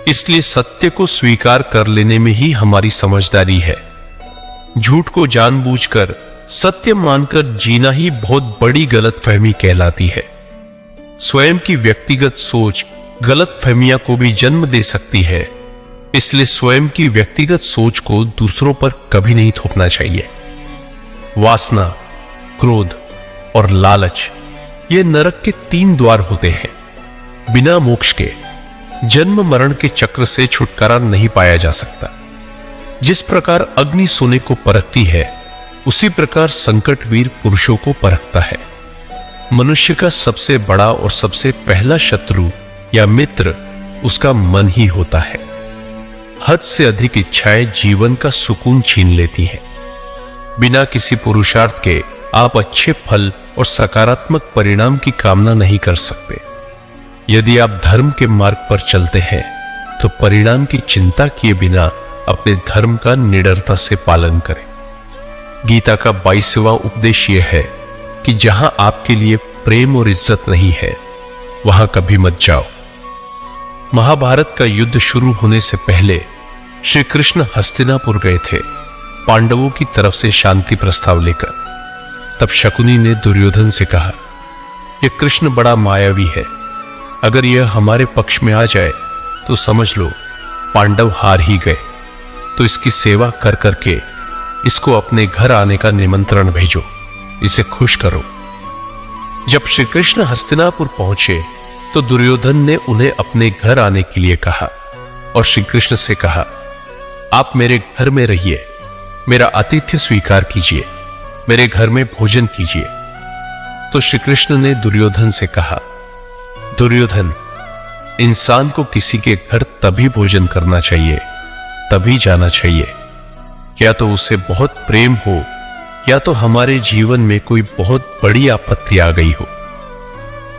इसलिए सत्य को स्वीकार कर लेने में ही हमारी समझदारी है। झूठ को जानबूझकर सत्य मानकर जीना ही बहुत बड़ी गलतफहमी कहलाती है। स्वयं की व्यक्तिगत सोच गलतफहमियां को भी जन्म दे सकती है, इसलिए स्वयं की व्यक्तिगत सोच को दूसरों पर कभी नहीं थोपना चाहिए। वासना, क्रोध और लालच, ये नरक के 3 द्वार होते हैं। बिना मोक्ष के जन्म मरण के चक्र से छुटकारा नहीं पाया जा सकता। जिस प्रकार अग्नि सोने को परखती है, उसी प्रकार संकटवीर पुरुषों को परखता है। मनुष्य का सबसे बड़ा और सबसे पहला शत्रु या मित्र उसका मन ही होता है। हद से अधिक इच्छाएं जीवन का सुकून छीन लेती हैं। बिना किसी पुरुषार्थ के आप अच्छे फल और सकारात्मक परिणाम की कामना नहीं कर सकते। यदि आप धर्म के मार्ग पर चलते हैं तो परिणाम की चिंता किए बिना अपने धर्म का निडरता से पालन करें। गीता का 22वां उपदेश यह है कि जहां आपके लिए प्रेम और इज्जत नहीं है, वहां कभी मत जाओ। महाभारत का युद्ध शुरू होने से पहले श्री कृष्ण हस्तिनापुर गए थे पांडवों की तरफ से शांति प्रस्ताव लेकर। तब शकुनी ने दुर्योधन से कहा, यह कृष्ण बड़ा मायावी है, अगर यह हमारे पक्ष में आ जाए तो समझ लो पांडव हार ही गए। तो इसकी सेवा कर करके इसको अपने घर आने का निमंत्रण भेजो, इसे खुश करो। जब श्री कृष्ण हस्तिनापुर पहुंचे तो दुर्योधन ने उन्हें अपने घर आने के लिए कहा और श्री कृष्ण से कहा, आप मेरे घर में रहिए, मेरा आतिथ्य स्वीकार कीजिए, मेरे घर में भोजन कीजिए। तो श्री कृष्ण ने दुर्योधन से कहा, दुर्योधन, इंसान को किसी के घर तभी भोजन करना चाहिए, तभी जाना चाहिए, या तो उसे बहुत प्रेम हो या तो हमारे जीवन में कोई बहुत बड़ी आपत्ति आ गई हो।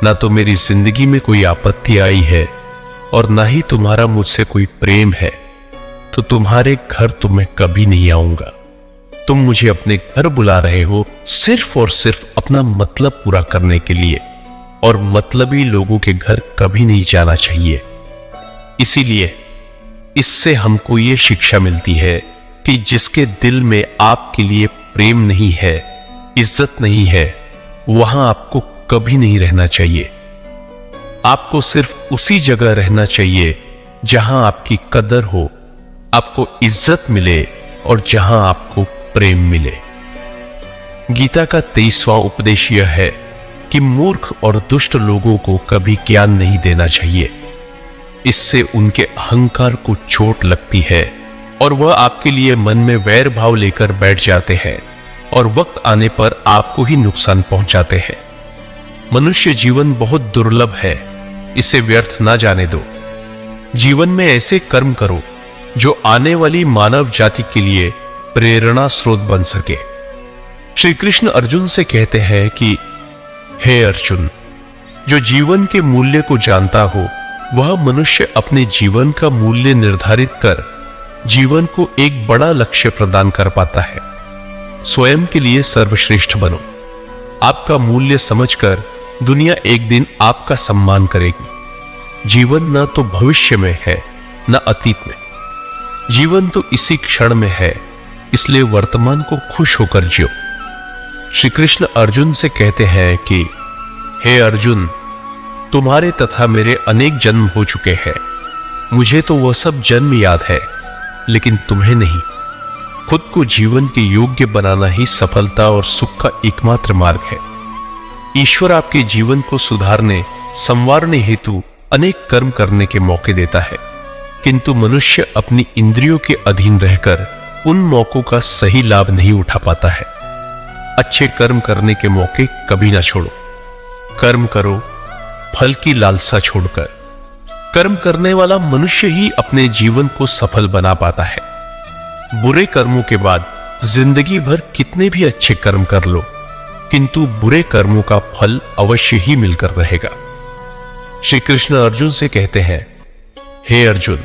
ना तो मेरी जिंदगी में कोई आपत्ति आई है और ना ही तुम्हारा मुझसे कोई प्रेम है, तो तुम्हारे घर तो मैं कभी नहीं आऊंगा। तुम मुझे अपने घर बुला रहे हो सिर्फ और सिर्फ अपना मतलब पूरा करने के लिए, और मतलबी लोगों के घर कभी नहीं जाना चाहिए। इसीलिए इससे हमको ये शिक्षा मिलती है कि जिसके दिल में आपके लिए प्रेम नहीं है, इज्जत नहीं है, वहां आपको कभी नहीं रहना चाहिए। आपको सिर्फ उसी जगह रहना चाहिए जहां आपकी कदर हो, आपको इज्जत मिले और जहां आपको प्रेम मिले। गीता का 23वां उपदेश यह है कि मूर्ख और दुष्ट लोगों को कभी ज्ञान नहीं देना चाहिए। इससे उनके अहंकार को चोट लगती है और वह आपके लिए मन में वैर भाव लेकर बैठ जाते हैं और वक्त आने पर आपको ही नुकसान पहुंचाते हैं। मनुष्य जीवन बहुत दुर्लभ है, इसे व्यर्थ ना जाने दो। जीवन में ऐसे कर्म करो जो आने वाली मानव जाति के लिए प्रेरणा स्रोत बन सके। श्री कृष्ण अर्जुन से कहते हैं कि हे अर्जुन, जो जीवन के मूल्य को जानता हो वह मनुष्य अपने जीवन का मूल्य निर्धारित कर जीवन को एक बड़ा लक्ष्य प्रदान कर पाता है। स्वयं के लिए सर्वश्रेष्ठ बनो। आपका मूल्य समझकर दुनिया एक दिन आपका सम्मान करेगी। जीवन न तो भविष्य में है न अतीत में, जीवन तो इसी क्षण में है, इसलिए वर्तमान को खुश होकर जियो। श्री कृष्ण अर्जुन से कहते हैं कि हे अर्जुन, तुम्हारे तथा मेरे अनेक जन्म हो चुके हैं, मुझे तो वह सब जन्म याद है, लेकिन तुम्हें नहीं। खुद को जीवन के योग्य बनाना ही सफलता और सुख का एकमात्र मार्ग है। ईश्वर आपके जीवन को सुधारने संवारने हेतु अनेक कर्म करने के मौके देता है, किंतु मनुष्य अपनी इंद्रियों के अधीन रहकर उन मौकों का सही लाभ नहीं उठा पाता है। अच्छे कर्म करने के मौके कभी ना छोड़ो। कर्म करो फल की लालसा छोड़कर। कर्म करने वाला मनुष्य ही अपने जीवन को सफल बना पाता है। बुरे कर्मों के बाद जिंदगी भर कितने भी अच्छे कर्म कर लो, किंतु बुरे कर्मों का फल अवश्य ही मिलकर रहेगा। श्री कृष्ण अर्जुन से कहते हैं, हे अर्जुन,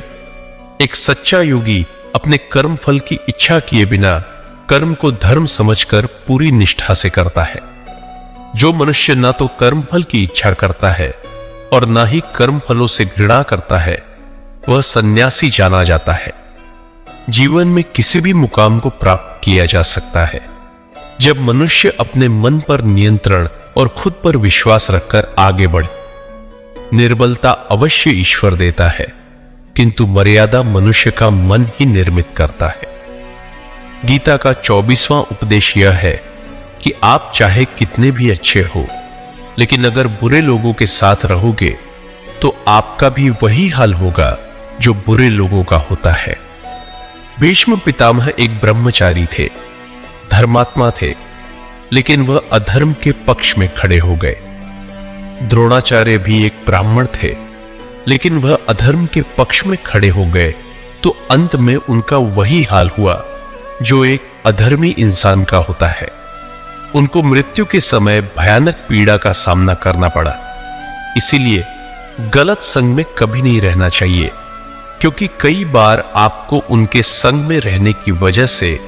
एक सच्चा योगी अपने कर्म फल की इच्छा किए बिना कर्म को धर्म समझकर पूरी निष्ठा से करता है। जो मनुष्य ना तो कर्म फल की इच्छा करता है और ना ही कर्म फलों से घृणा करता है, वह सन्यासी जाना जाता है। जीवन में किसी भी मुकाम को प्राप्त किया जा सकता है जब मनुष्य अपने मन पर नियंत्रण और खुद पर विश्वास रखकर आगे बढ़े। निर्बलता अवश्य ईश्वर देता है, किंतु मर्यादा मनुष्य का मन ही निर्मित करता है। गीता का 24वां उपदेश यह है कि आप चाहे कितने भी अच्छे हो, लेकिन अगर बुरे लोगों के साथ रहोगे तो आपका भी वही हाल होगा जो बुरे लोगों का होता है। भीष्म पितामह एक ब्रह्मचारी थे, धर्मात्मा थे, लेकिन वह अधर्म के पक्ष में खड़े हो गए। द्रोणाचार्य भी एक ब्राह्मण थे, लेकिन वह अधर्म के पक्ष में खड़े हो गए, तो अंत में उनका वही हाल हुआ जो एक अधर्मी इंसान का होता है। उनको मृत्यु के समय भयानक पीड़ा का सामना करना पड़ा। इसीलिए गलत संग में कभी नहीं रहना चाहिए, क्योंकि कई बार आपको उनके संग में रहने की वजह से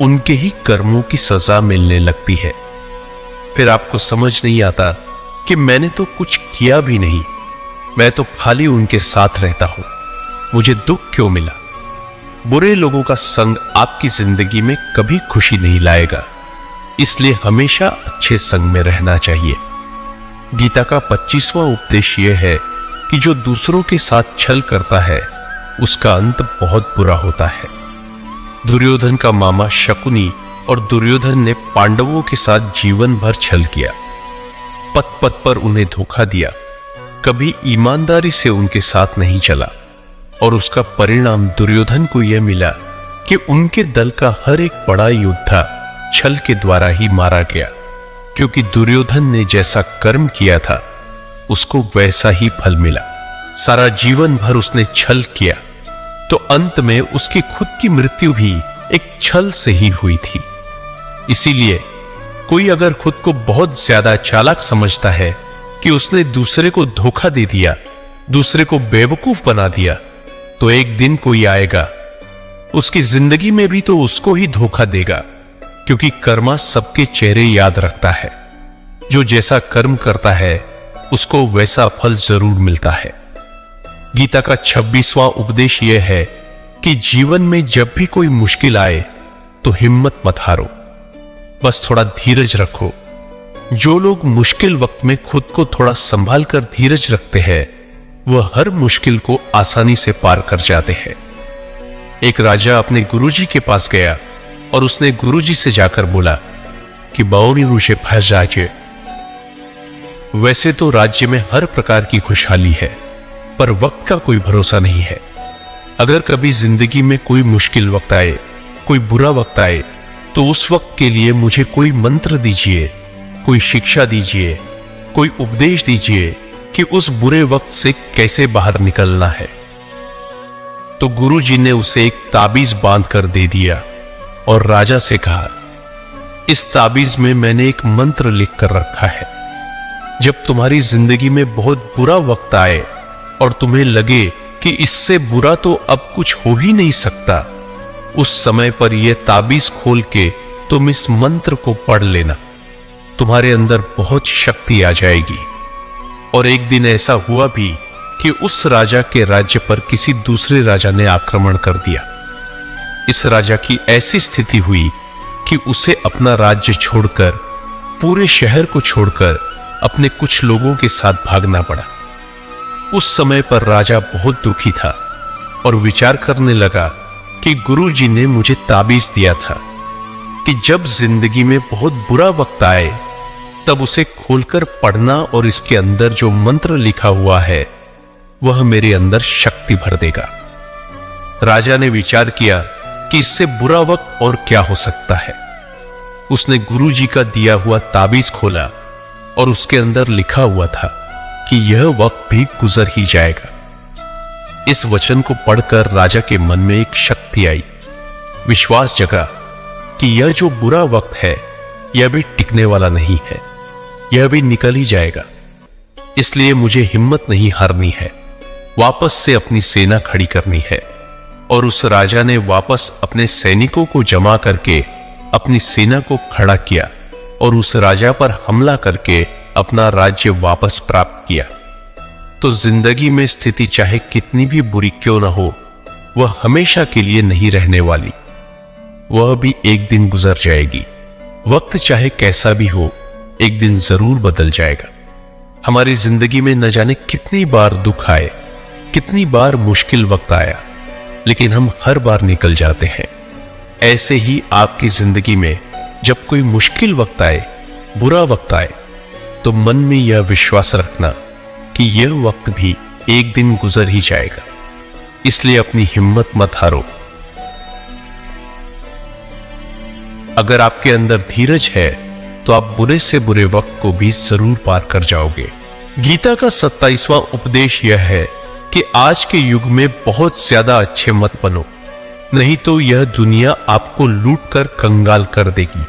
उनके ही कर्मों की सजा मिलने लगती है। फिर आपको समझ नहीं आता कि मैंने तो कुछ किया भी नहीं, मैं तो खाली उनके साथ रहता हूं, मुझे दुख क्यों मिला? बुरे लोगों का संग आपकी जिंदगी में कभी खुशी नहीं लाएगा, इसलिए हमेशा अच्छे संग में रहना चाहिए। गीता का 25वां उपदेश यह है कि जो दूसरों के साथ छल करता है उसका अंत बहुत बुरा होता है। दुर्योधन का मामा शकुनी और दुर्योधन ने पांडवों के साथ जीवन भर छल किया, पथ पथ पर उन्हें धोखा दिया, कभी ईमानदारी से उनके साथ नहीं चला, और उसका परिणाम दुर्योधन को यह मिला कि उनके दल का हर एक बड़ा योद्धा छल के द्वारा ही मारा गया, क्योंकि दुर्योधन ने जैसा कर्म किया था उसको वैसा ही फल मिला। सारा जीवन भर उसने छल किया, तो अंत में उसकी खुद की मृत्यु भी एक छल से ही हुई थी। इसीलिए कोई अगर खुद को बहुत ज्यादा चालाक समझता है कि उसने दूसरे को धोखा दे दिया, दूसरे को बेवकूफ बना दिया, तो एक दिन कोई आएगा उसकी जिंदगी में भी तो उसको ही धोखा देगा, क्योंकि कर्मा सबके चेहरे याद रखता है। जो जैसा कर्म करता है उसको वैसा फल जरूर मिलता है। गीता का 26वां उपदेश यह है कि जीवन में जब भी कोई मुश्किल आए तो हिम्मत मत हारो, बस थोड़ा धीरज रखो। जो लोग मुश्किल वक्त में खुद को थोड़ा संभाल कर धीरज रखते हैं वह हर मुश्किल को आसानी से पार कर जाते हैं। एक राजा अपने गुरुजी के पास गया और उसने गुरुजी से जाकर बोला कि बाउनी मुझे फंस जाए। वैसे तो राज्य में हर प्रकार की खुशहाली है, पर वक्त का कोई भरोसा नहीं है। अगर कभी जिंदगी में कोई मुश्किल वक्त आए, कोई बुरा वक्त आए, तो उस वक्त के लिए मुझे कोई मंत्र दीजिए, कोई शिक्षा दीजिए, कोई उपदेश दीजिए कि उस बुरे वक्त से कैसे बाहर निकलना है। तो गुरुजी ने उसे एक ताबीज बांध कर दे दिया और राजा से कहा, इस ताबीज में मैंने एक मंत्र लिख कर रखा है। जब तुम्हारी जिंदगी में बहुत बुरा वक्त आए और तुम्हें लगे कि इससे बुरा तो अब कुछ हो ही नहीं सकता, उस समय पर यह ताबीज खोल के तुम इस मंत्र को पढ़ लेना, तुम्हारे अंदर बहुत शक्ति आ जाएगी। और एक दिन ऐसा हुआ भी कि उस राजा के राज्य पर किसी दूसरे राजा ने आक्रमण कर दिया। इस राजा की ऐसी स्थिति हुई कि उसे अपना राज्य छोड़कर, पूरे शहर को छोड़कर अपने कुछ लोगों के साथ भागना पड़ा। उस समय पर राजा बहुत दुखी था और विचार करने लगा कि गुरुजी ने मुझे ताबीज दिया था कि जब जिंदगी में बहुत बुरा वक्त आए तब उसे खोलकर पढ़ना और इसके अंदर जो मंत्र लिखा हुआ है वह मेरे अंदर शक्ति भर देगा। राजा ने विचार किया कि इससे बुरा वक्त और क्या हो सकता है। उसने गुरुजी का दिया हुआ ताबीज खोला और उसके अंदर लिखा हुआ था कि यह वक्त भी गुजर ही जाएगा। इस वचन को पढ़कर राजा के मन में एक शक्ति आई, विश्वास जगा कि यह जो बुरा वक्त है यह भी टिकने वाला नहीं है, यह भी निकल ही जाएगा। इसलिए मुझे हिम्मत नहीं हारनी है, वापस से अपनी सेना खड़ी करनी है। और उस राजा ने वापस अपने सैनिकों को जमा करके अपनी सेना को खड़ा किया और उस राजा पर हमला करके अपना राज्य वापस प्राप्त किया। तो जिंदगी में स्थिति चाहे कितनी भी बुरी क्यों ना हो, वह हमेशा के लिए नहीं रहने वाली, वह भी एक दिन गुजर जाएगी। वक्त चाहे कैसा भी हो, एक दिन जरूर बदल जाएगा। हमारी जिंदगी में न जाने कितनी बार दुख आए, कितनी बार मुश्किल वक्त आया, लेकिन हम हर बार निकल जाते हैं। ऐसे ही आपकी जिंदगी में जब कोई मुश्किल वक्त आए, बुरा वक्त आए, तो मन में यह विश्वास रखना कि यह वक्त भी एक दिन गुजर ही जाएगा। इसलिए अपनी हिम्मत मत हारो। अगर आपके अंदर धीरज है तो आप बुरे से बुरे वक्त को भी जरूर पार कर जाओगे। गीता का 27वां उपदेश यह है कि आज के युग में बहुत ज्यादा अच्छे मत बनो, नहीं तो यह दुनिया आपको लूट कर कंगाल कर देगी।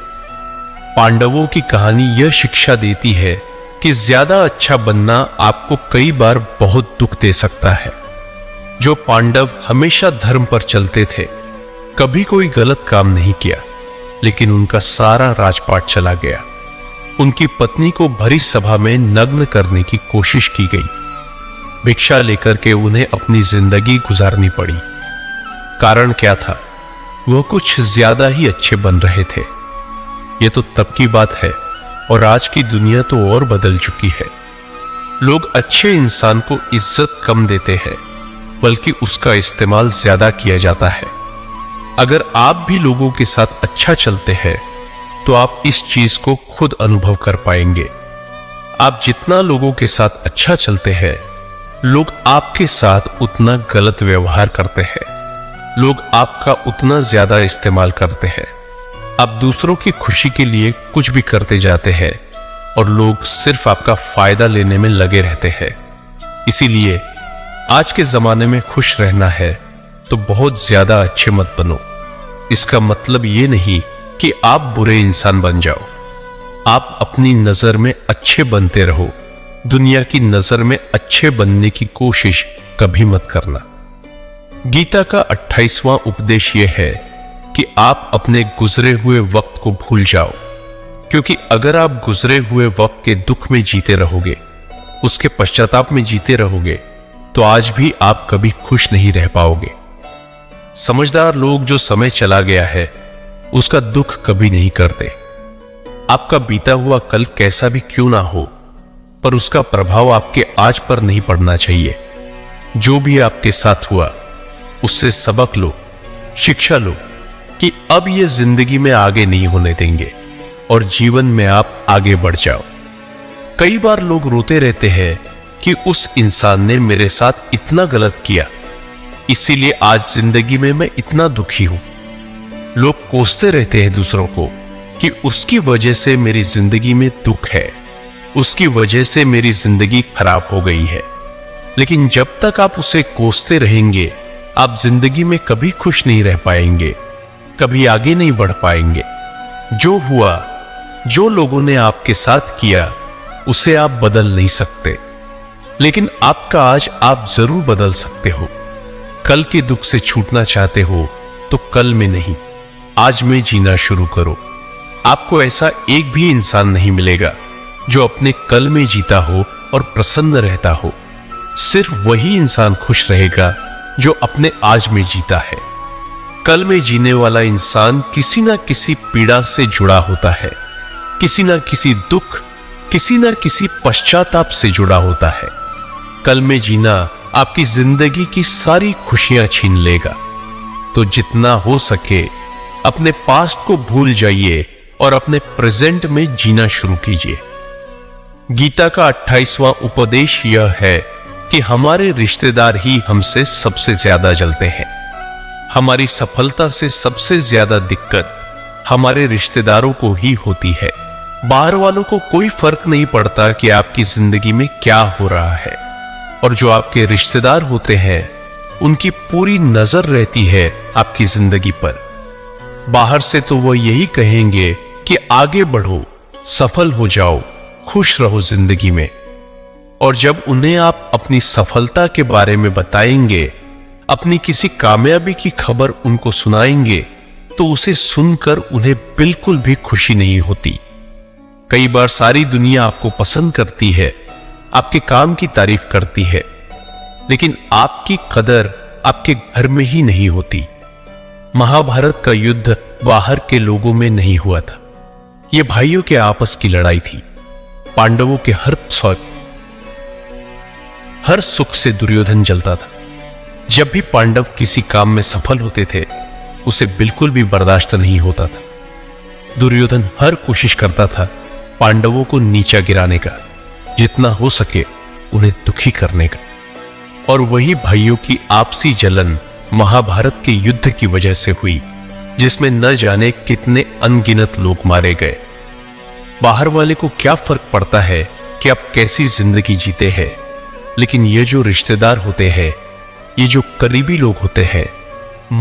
पांडवों की कहानी यह शिक्षा देती है कि ज्यादा अच्छा बनना आपको कई बार बहुत दुख दे सकता है। जो पांडव हमेशा धर्म पर चलते थे, कभी कोई गलत काम नहीं किया, लेकिन उनका सारा राजपाट चला गया। उनकी पत्नी को भरी सभा में नग्न करने की कोशिश की गई। भिक्षा लेकर के उन्हें अपनी जिंदगी गुजारनी पड़ी। कारण क्या था? वह कुछ ज्यादा ही अच्छे बन रहे थे। यह तो तब की बात है, और आज की दुनिया तो और बदल चुकी है। लोग अच्छे इंसान को इज्जत कम देते हैं, बल्कि उसका इस्तेमाल ज्यादा किया जाता है। अगर आप भी लोगों के साथ अच्छा चलते हैं तो आप इस चीज को खुद अनुभव कर पाएंगे। आप जितना लोगों के साथ अच्छा चलते हैं, लोग आपके साथ उतना गलत व्यवहार करते हैं। लोग आपका उतना ज्यादा इस्तेमाल करते हैं। आप दूसरों की खुशी के लिए कुछ भी करते जाते हैं और लोग सिर्फ आपका फायदा लेने में लगे रहते हैं। इसीलिए आज के जमाने में खुश रहना है तो बहुत ज्यादा अच्छे मत बनो। इसका मतलब ये नहीं कि आप बुरे इंसान बन जाओ। आप अपनी नजर में अच्छे बनते रहो। दुनिया की नजर में अच्छे बनने की कोशिश कभी मत करना। गीता का 28वां उपदेश यह है कि आप अपने गुजरे हुए वक्त को भूल जाओ, क्योंकि अगर आप गुजरे हुए वक्त के दुख में जीते रहोगे, उसके पश्चाताप में जीते रहोगे, तो आज भी आप कभी खुश नहीं रह पाओगे। समझदार लोग जो समय चला गया है उसका दुख कभी नहीं करते। आपका बीता हुआ कल कैसा भी क्यों ना हो, पर उसका प्रभाव आपके आज पर नहीं पड़ना चाहिए। जो भी आपके साथ हुआ उससे सबक लो, शिक्षा लो कि अब यह जिंदगी में आगे नहीं होने देंगे और जीवन में आप आगे बढ़ जाओ। कई बार लोग रोते रहते हैं कि उस इंसान ने मेरे साथ इतना गलत किया, इसीलिए आज जिंदगी में मैं इतना दुखी हूं। लोग कोसते रहते हैं दूसरों को कि उसकी वजह से मेरी जिंदगी में दुख है, उसकी वजह से मेरी जिंदगी खराब हो गई है। लेकिन जब तक आप उसे कोसते रहेंगे, आप जिंदगी में कभी खुश नहीं रह पाएंगे, कभी आगे नहीं बढ़ पाएंगे। जो हुआ, जो लोगों ने आपके साथ किया, उसे आप बदल नहीं सकते, लेकिन आपका आज आप जरूर बदल सकते हो। कल के दुख से छूटना चाहते हो तो कल में नहीं, आज में जीना शुरू करो। आपको ऐसा एक भी इंसान नहीं मिलेगा जो अपने कल में जीता हो और प्रसन्न रहता हो। सिर्फ वही इंसान खुश रहेगा जो अपने आज में जीता है। कल में जीने वाला इंसान किसी ना किसी पीड़ा से जुड़ा होता है, किसी ना किसी दुख, किसी ना किसी पश्चाताप से जुड़ा होता है। कल में जीना आपकी जिंदगी की सारी खुशियां छीन लेगा। तो जितना हो सके अपने पास्ट को भूल जाइए और अपने प्रेजेंट में जीना शुरू कीजिए। गीता का 28वां उपदेश यह है कि हमारे रिश्तेदार ही हमसे सबसे ज्यादा जलते हैं। हमारी सफलता से सबसे ज्यादा दिक्कत हमारे रिश्तेदारों को ही होती है। बाहर वालों को कोई फर्क नहीं पड़ता कि आपकी जिंदगी में क्या हो रहा है, और जो आपके रिश्तेदार होते हैं उनकी पूरी नजर रहती है आपकी जिंदगी पर। बाहर से तो वह यही कहेंगे कि आगे बढ़ो, सफल हो जाओ, खुश रहो जिंदगी में। और जब उन्हें आप अपनी सफलता के बारे में बताएंगे, अपनी किसी कामयाबी की खबर उनको सुनाएंगे, तो उसे सुनकर उन्हें बिल्कुल भी खुशी नहीं होती। कई बार सारी दुनिया आपको पसंद करती है, आपके काम की तारीफ करती है, लेकिन आपकी कदर आपके घर में ही नहीं होती। महाभारत का युद्ध बाहर के लोगों में नहीं हुआ था, यह भाइयों के आपस की लड़ाई थी। पांडवों के हर सुख से दुर्योधन जलता था। जब भी पांडव किसी काम में सफल होते थे, उसे बिल्कुल भी बर्दाश्त नहीं होता था। दुर्योधन हर कोशिश करता था पांडवों को नीचा गिराने का, जितना हो सके उन्हें दुखी करने का। और वही भाइयों की आपसी जलन महाभारत के युद्ध की वजह से हुई, जिसमें न जाने कितने अनगिनत लोग मारे गए। बाहर वाले को क्या फर्क पड़ता है कि आप कैसी जिंदगी जीते हैं, लेकिन ये जो रिश्तेदार होते हैं, ये जो करीबी लोग होते हैं,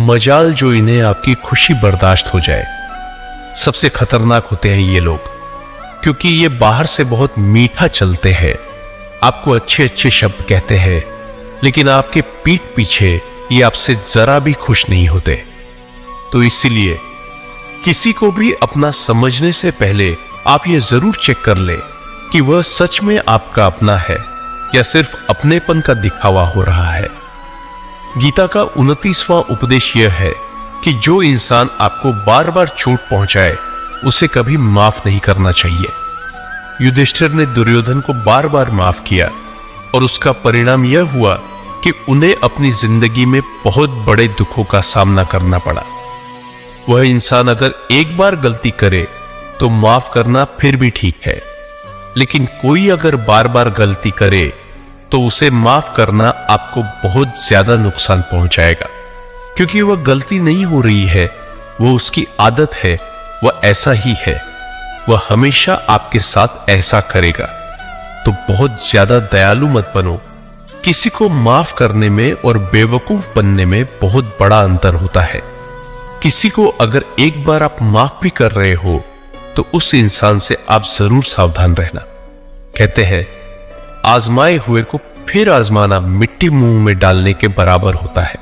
मजाल जो इन्हें आपकी खुशी बर्दाश्त हो जाए। सबसे खतरनाक होते हैं ये लोग, क्योंकि ये बाहर से बहुत मीठा चलते हैं, आपको अच्छे अच्छे शब्द कहते हैं, लेकिन आपके पीठ पीछे ये आपसे जरा भी खुश नहीं होते। तो इसीलिए किसी को भी अपना समझने से पहले आप ये जरूर चेक कर ले कि वह सच में आपका अपना है या सिर्फ अपनेपन का दिखावा हो रहा है। गीता का 29वां उपदेश यह है कि जो इंसान आपको बार बार चोट पहुंचाए उसे कभी माफ नहीं करना चाहिए। युधिष्ठिर ने दुर्योधन को बार बार माफ किया और उसका परिणाम यह हुआ कि उन्हें अपनी जिंदगी में बहुत बड़े दुखों का सामना करना पड़ा। वह इंसान अगर एक बार गलती करे तो माफ करना फिर भी ठीक है, लेकिन कोई अगर बार बार गलती करे तो उसे माफ करना आपको बहुत ज्यादा नुकसान पहुंचाएगा, क्योंकि वह गलती नहीं हो रही है, वह उसकी आदत है, वह ऐसा ही है, वह हमेशा आपके साथ ऐसा करेगा। तो बहुत ज्यादा दयालु मत बनो। किसी को माफ करने में और बेवकूफ बनने में बहुत बड़ा अंतर होता है। किसी को अगर एक बार आप माफ भी कर रहे हो तो उस इंसान से आप जरूर सावधान रहना। कहते हैं आजमाए हुए को फिर आजमाना मिट्टी मुंह में डालने के बराबर होता है।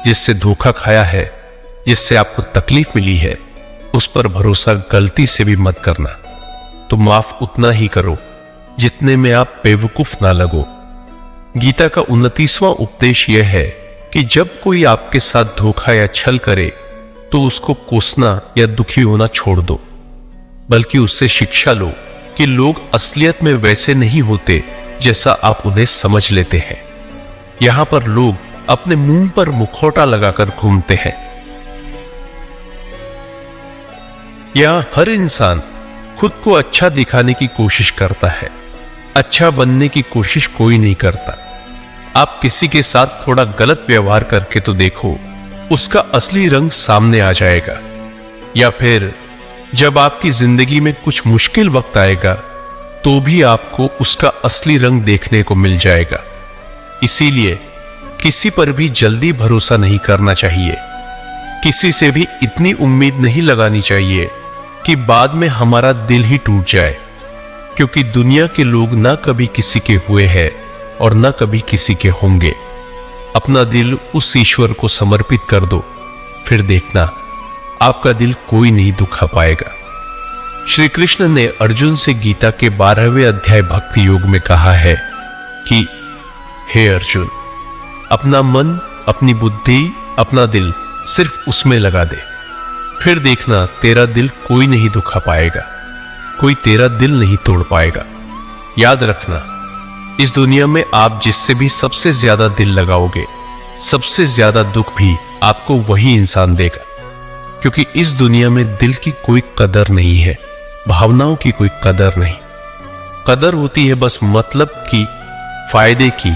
जिससे धोखा खाया है, जिससे आपको तकलीफ मिली है, उस पर भरोसा गलती से भी मत करना। तो माफ उतना ही करो जितने में आप बेवकूफ ना लगो। गीता का 29वां उपदेश यह है कि जब कोई आपके साथ धोखा या छल करे तो उसको कोसना या दुखी होना छोड़ दो, बल्कि उससे शिक्षा लो कि लोग असलियत में वैसे नहीं होते जैसा आप उन्हें समझ लेते हैं। यहां पर लोग अपने मुंह पर मुखौटा लगाकर घूमते हैं। यहां हर इंसान खुद को अच्छा दिखाने की कोशिश करता है, अच्छा बनने की कोशिश कोई नहीं करता। आप किसी के साथ थोड़ा गलत व्यवहार करके तो देखो, उसका असली रंग सामने आ जाएगा। या फिर जब आपकी जिंदगी में कुछ मुश्किल वक्त आएगा तो भी आपको उसका असली रंग देखने को मिल जाएगा। इसीलिए किसी पर भी जल्दी भरोसा नहीं करना चाहिए। किसी से भी इतनी उम्मीद नहीं लगानी चाहिए कि बाद में हमारा दिल ही टूट जाए, क्योंकि दुनिया के लोग ना कभी किसी के हुए हैं और ना कभी किसी के होंगे। अपना दिल उस ईश्वर को समर्पित कर दो, फिर देखना आपका दिल कोई नहीं दुखा पाएगा। श्री कृष्ण ने अर्जुन से गीता के 12वें अध्याय भक्ति योग में कहा है कि हे अर्जुन, अपना मन, अपनी बुद्धि, अपना दिल सिर्फ उसमें लगा दे, फिर देखना तेरा दिल कोई नहीं दुखा पाएगा, कोई तेरा दिल नहीं तोड़ पाएगा। याद रखना, इस दुनिया में आप जिससे भी सबसे ज्यादा दिल लगाओगे, सबसे ज्यादा दुख भी आपको वही इंसान देगा, क्योंकि इस दुनिया में दिल की कोई कदर नहीं है, भावनाओं की कोई कदर नहीं। कदर होती है बस मतलब की, फायदे की,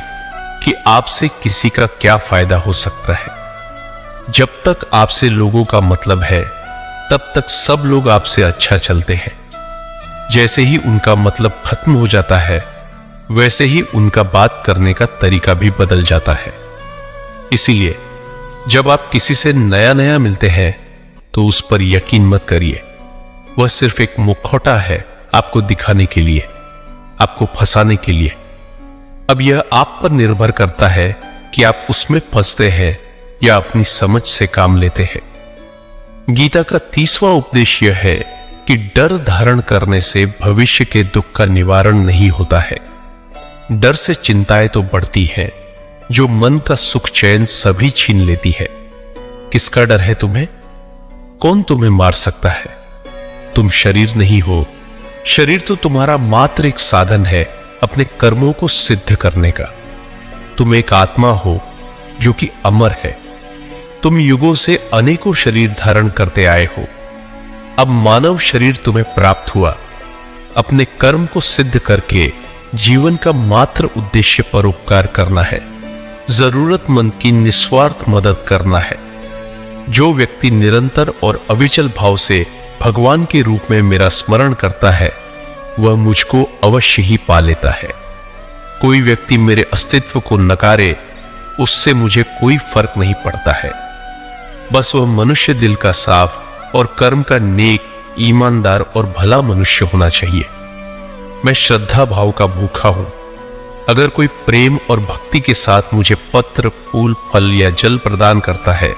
कि आपसे किसी का क्या फायदा हो सकता है। जब तक आपसे लोगों का मतलब है, तब तक सब लोग आपसे अच्छा चलते हैं। जैसे ही उनका मतलब खत्म हो जाता है, वैसे ही उनका बात करने का तरीका भी बदल जाता है। इसीलिए जब आप किसी से नया नया मिलते हैं तो उस पर यकीन मत करिए। वह सिर्फ एक मुखौटा है आपको दिखाने के लिए, आपको फंसाने के लिए। अब यह आप पर निर्भर करता है कि आप उसमें फंसते हैं या अपनी समझ से काम लेते हैं। गीता का 30वां उपदेश यह है कि डर धारण करने से भविष्य के दुख का निवारण नहीं होता है। डर से चिंताएं तो बढ़ती हैं, जो मन का सुख चैन सभी छीन लेती है। किसका डर है तुम्हें? कौन तुम्हें मार सकता है? तुम शरीर नहीं हो। शरीर तो तुम्हारा मात्र एक साधन है अपने कर्मों को सिद्ध करने का। तुम एक आत्मा हो जो कि अमर है। तुम युगों से अनेकों शरीर धारण करते आए हो। अब मानव शरीर तुम्हें प्राप्त हुआ। अपने कर्म को सिद्ध करके जीवन का मात्र उद्देश्य परोपकार करना है, जरूरतमंद की निस्वार्थ मदद करना है। जो व्यक्ति निरंतर और अविचल भाव से भगवान के रूप में मेरा स्मरण करता है, वह मुझको अवश्य ही पा लेता है। कोई व्यक्ति मेरे अस्तित्व को नकारे, उससे मुझे कोई फर्क नहीं पड़ता है। बस वह मनुष्य दिल का साफ और कर्म का नेक, ईमानदार और भला मनुष्य होना चाहिए। मैं श्रद्धा भाव का भूखा हूं। अगर कोई प्रेम और भक्ति के साथ मुझे पत्र, फूल, फल या जल प्रदान करता है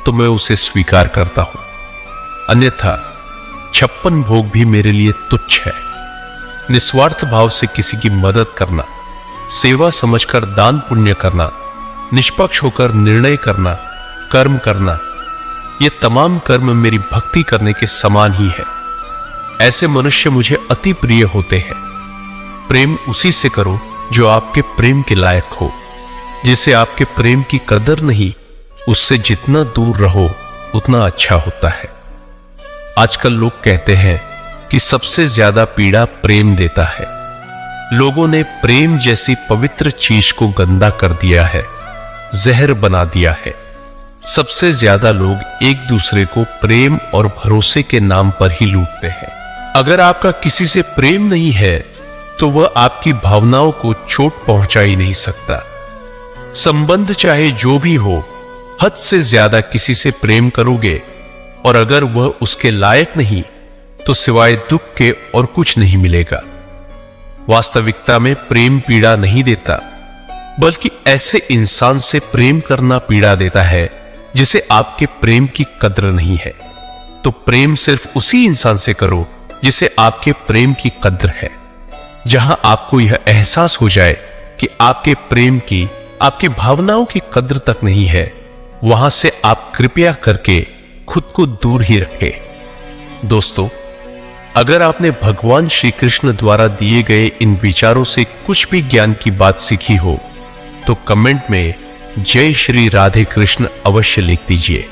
तो मैं उसे स्वीकार करता हूं, अन्यथा 56 भोग भी मेरे लिए तुच्छ है। निस्वार्थ भाव से किसी की मदद करना, सेवा समझकर दान पुण्य करना, निष्पक्ष होकर निर्णय करना, कर्म करना, ये तमाम कर्म मेरी भक्ति करने के समान ही है। ऐसे मनुष्य मुझे अति प्रिय होते हैं। प्रेम उसी से करो जो आपके प्रेम के लायक हो। जिसे आपके प्रेम की कदर नहीं, उससे जितना दूर रहो उतना अच्छा होता है। आजकल लोग कहते हैं कि सबसे ज्यादा पीड़ा प्रेम देता है। लोगों ने प्रेम जैसी पवित्र चीज को गंदा कर दिया है, जहर बना दिया है। सबसे ज्यादा लोग एक दूसरे को प्रेम और भरोसे के नाम पर ही लूटते हैं। अगर आपका किसी से प्रेम नहीं है तो वह आपकी भावनाओं को चोट पहुंचा ही नहीं सकता। संबंध चाहे जो भी हो, हद से ज्यादा किसी से प्रेम करोगे और अगर वह उसके लायक नहीं तो सिवाय दुख के और कुछ नहीं मिलेगा। वास्तविकता में प्रेम पीड़ा नहीं देता, बल्कि ऐसे इंसान से प्रेम करना पीड़ा देता है जिसे आपके प्रेम की कद्र नहीं है। तो प्रेम सिर्फ उसी इंसान से करो जिसे आपके प्रेम की कद्र है। जहां आपको यह एहसास हो जाए कि आपके प्रेम की, आपकी भावनाओं की कद्र तक नहीं है, वहां से आप कृपया करके खुद को दूर ही रखें। दोस्तों, अगर आपने भगवान श्री कृष्ण द्वारा दिए गए इन विचारों से कुछ भी ज्ञान की बात सीखी हो तो कमेंट में जय श्री राधे कृष्ण अवश्य लिख दीजिए।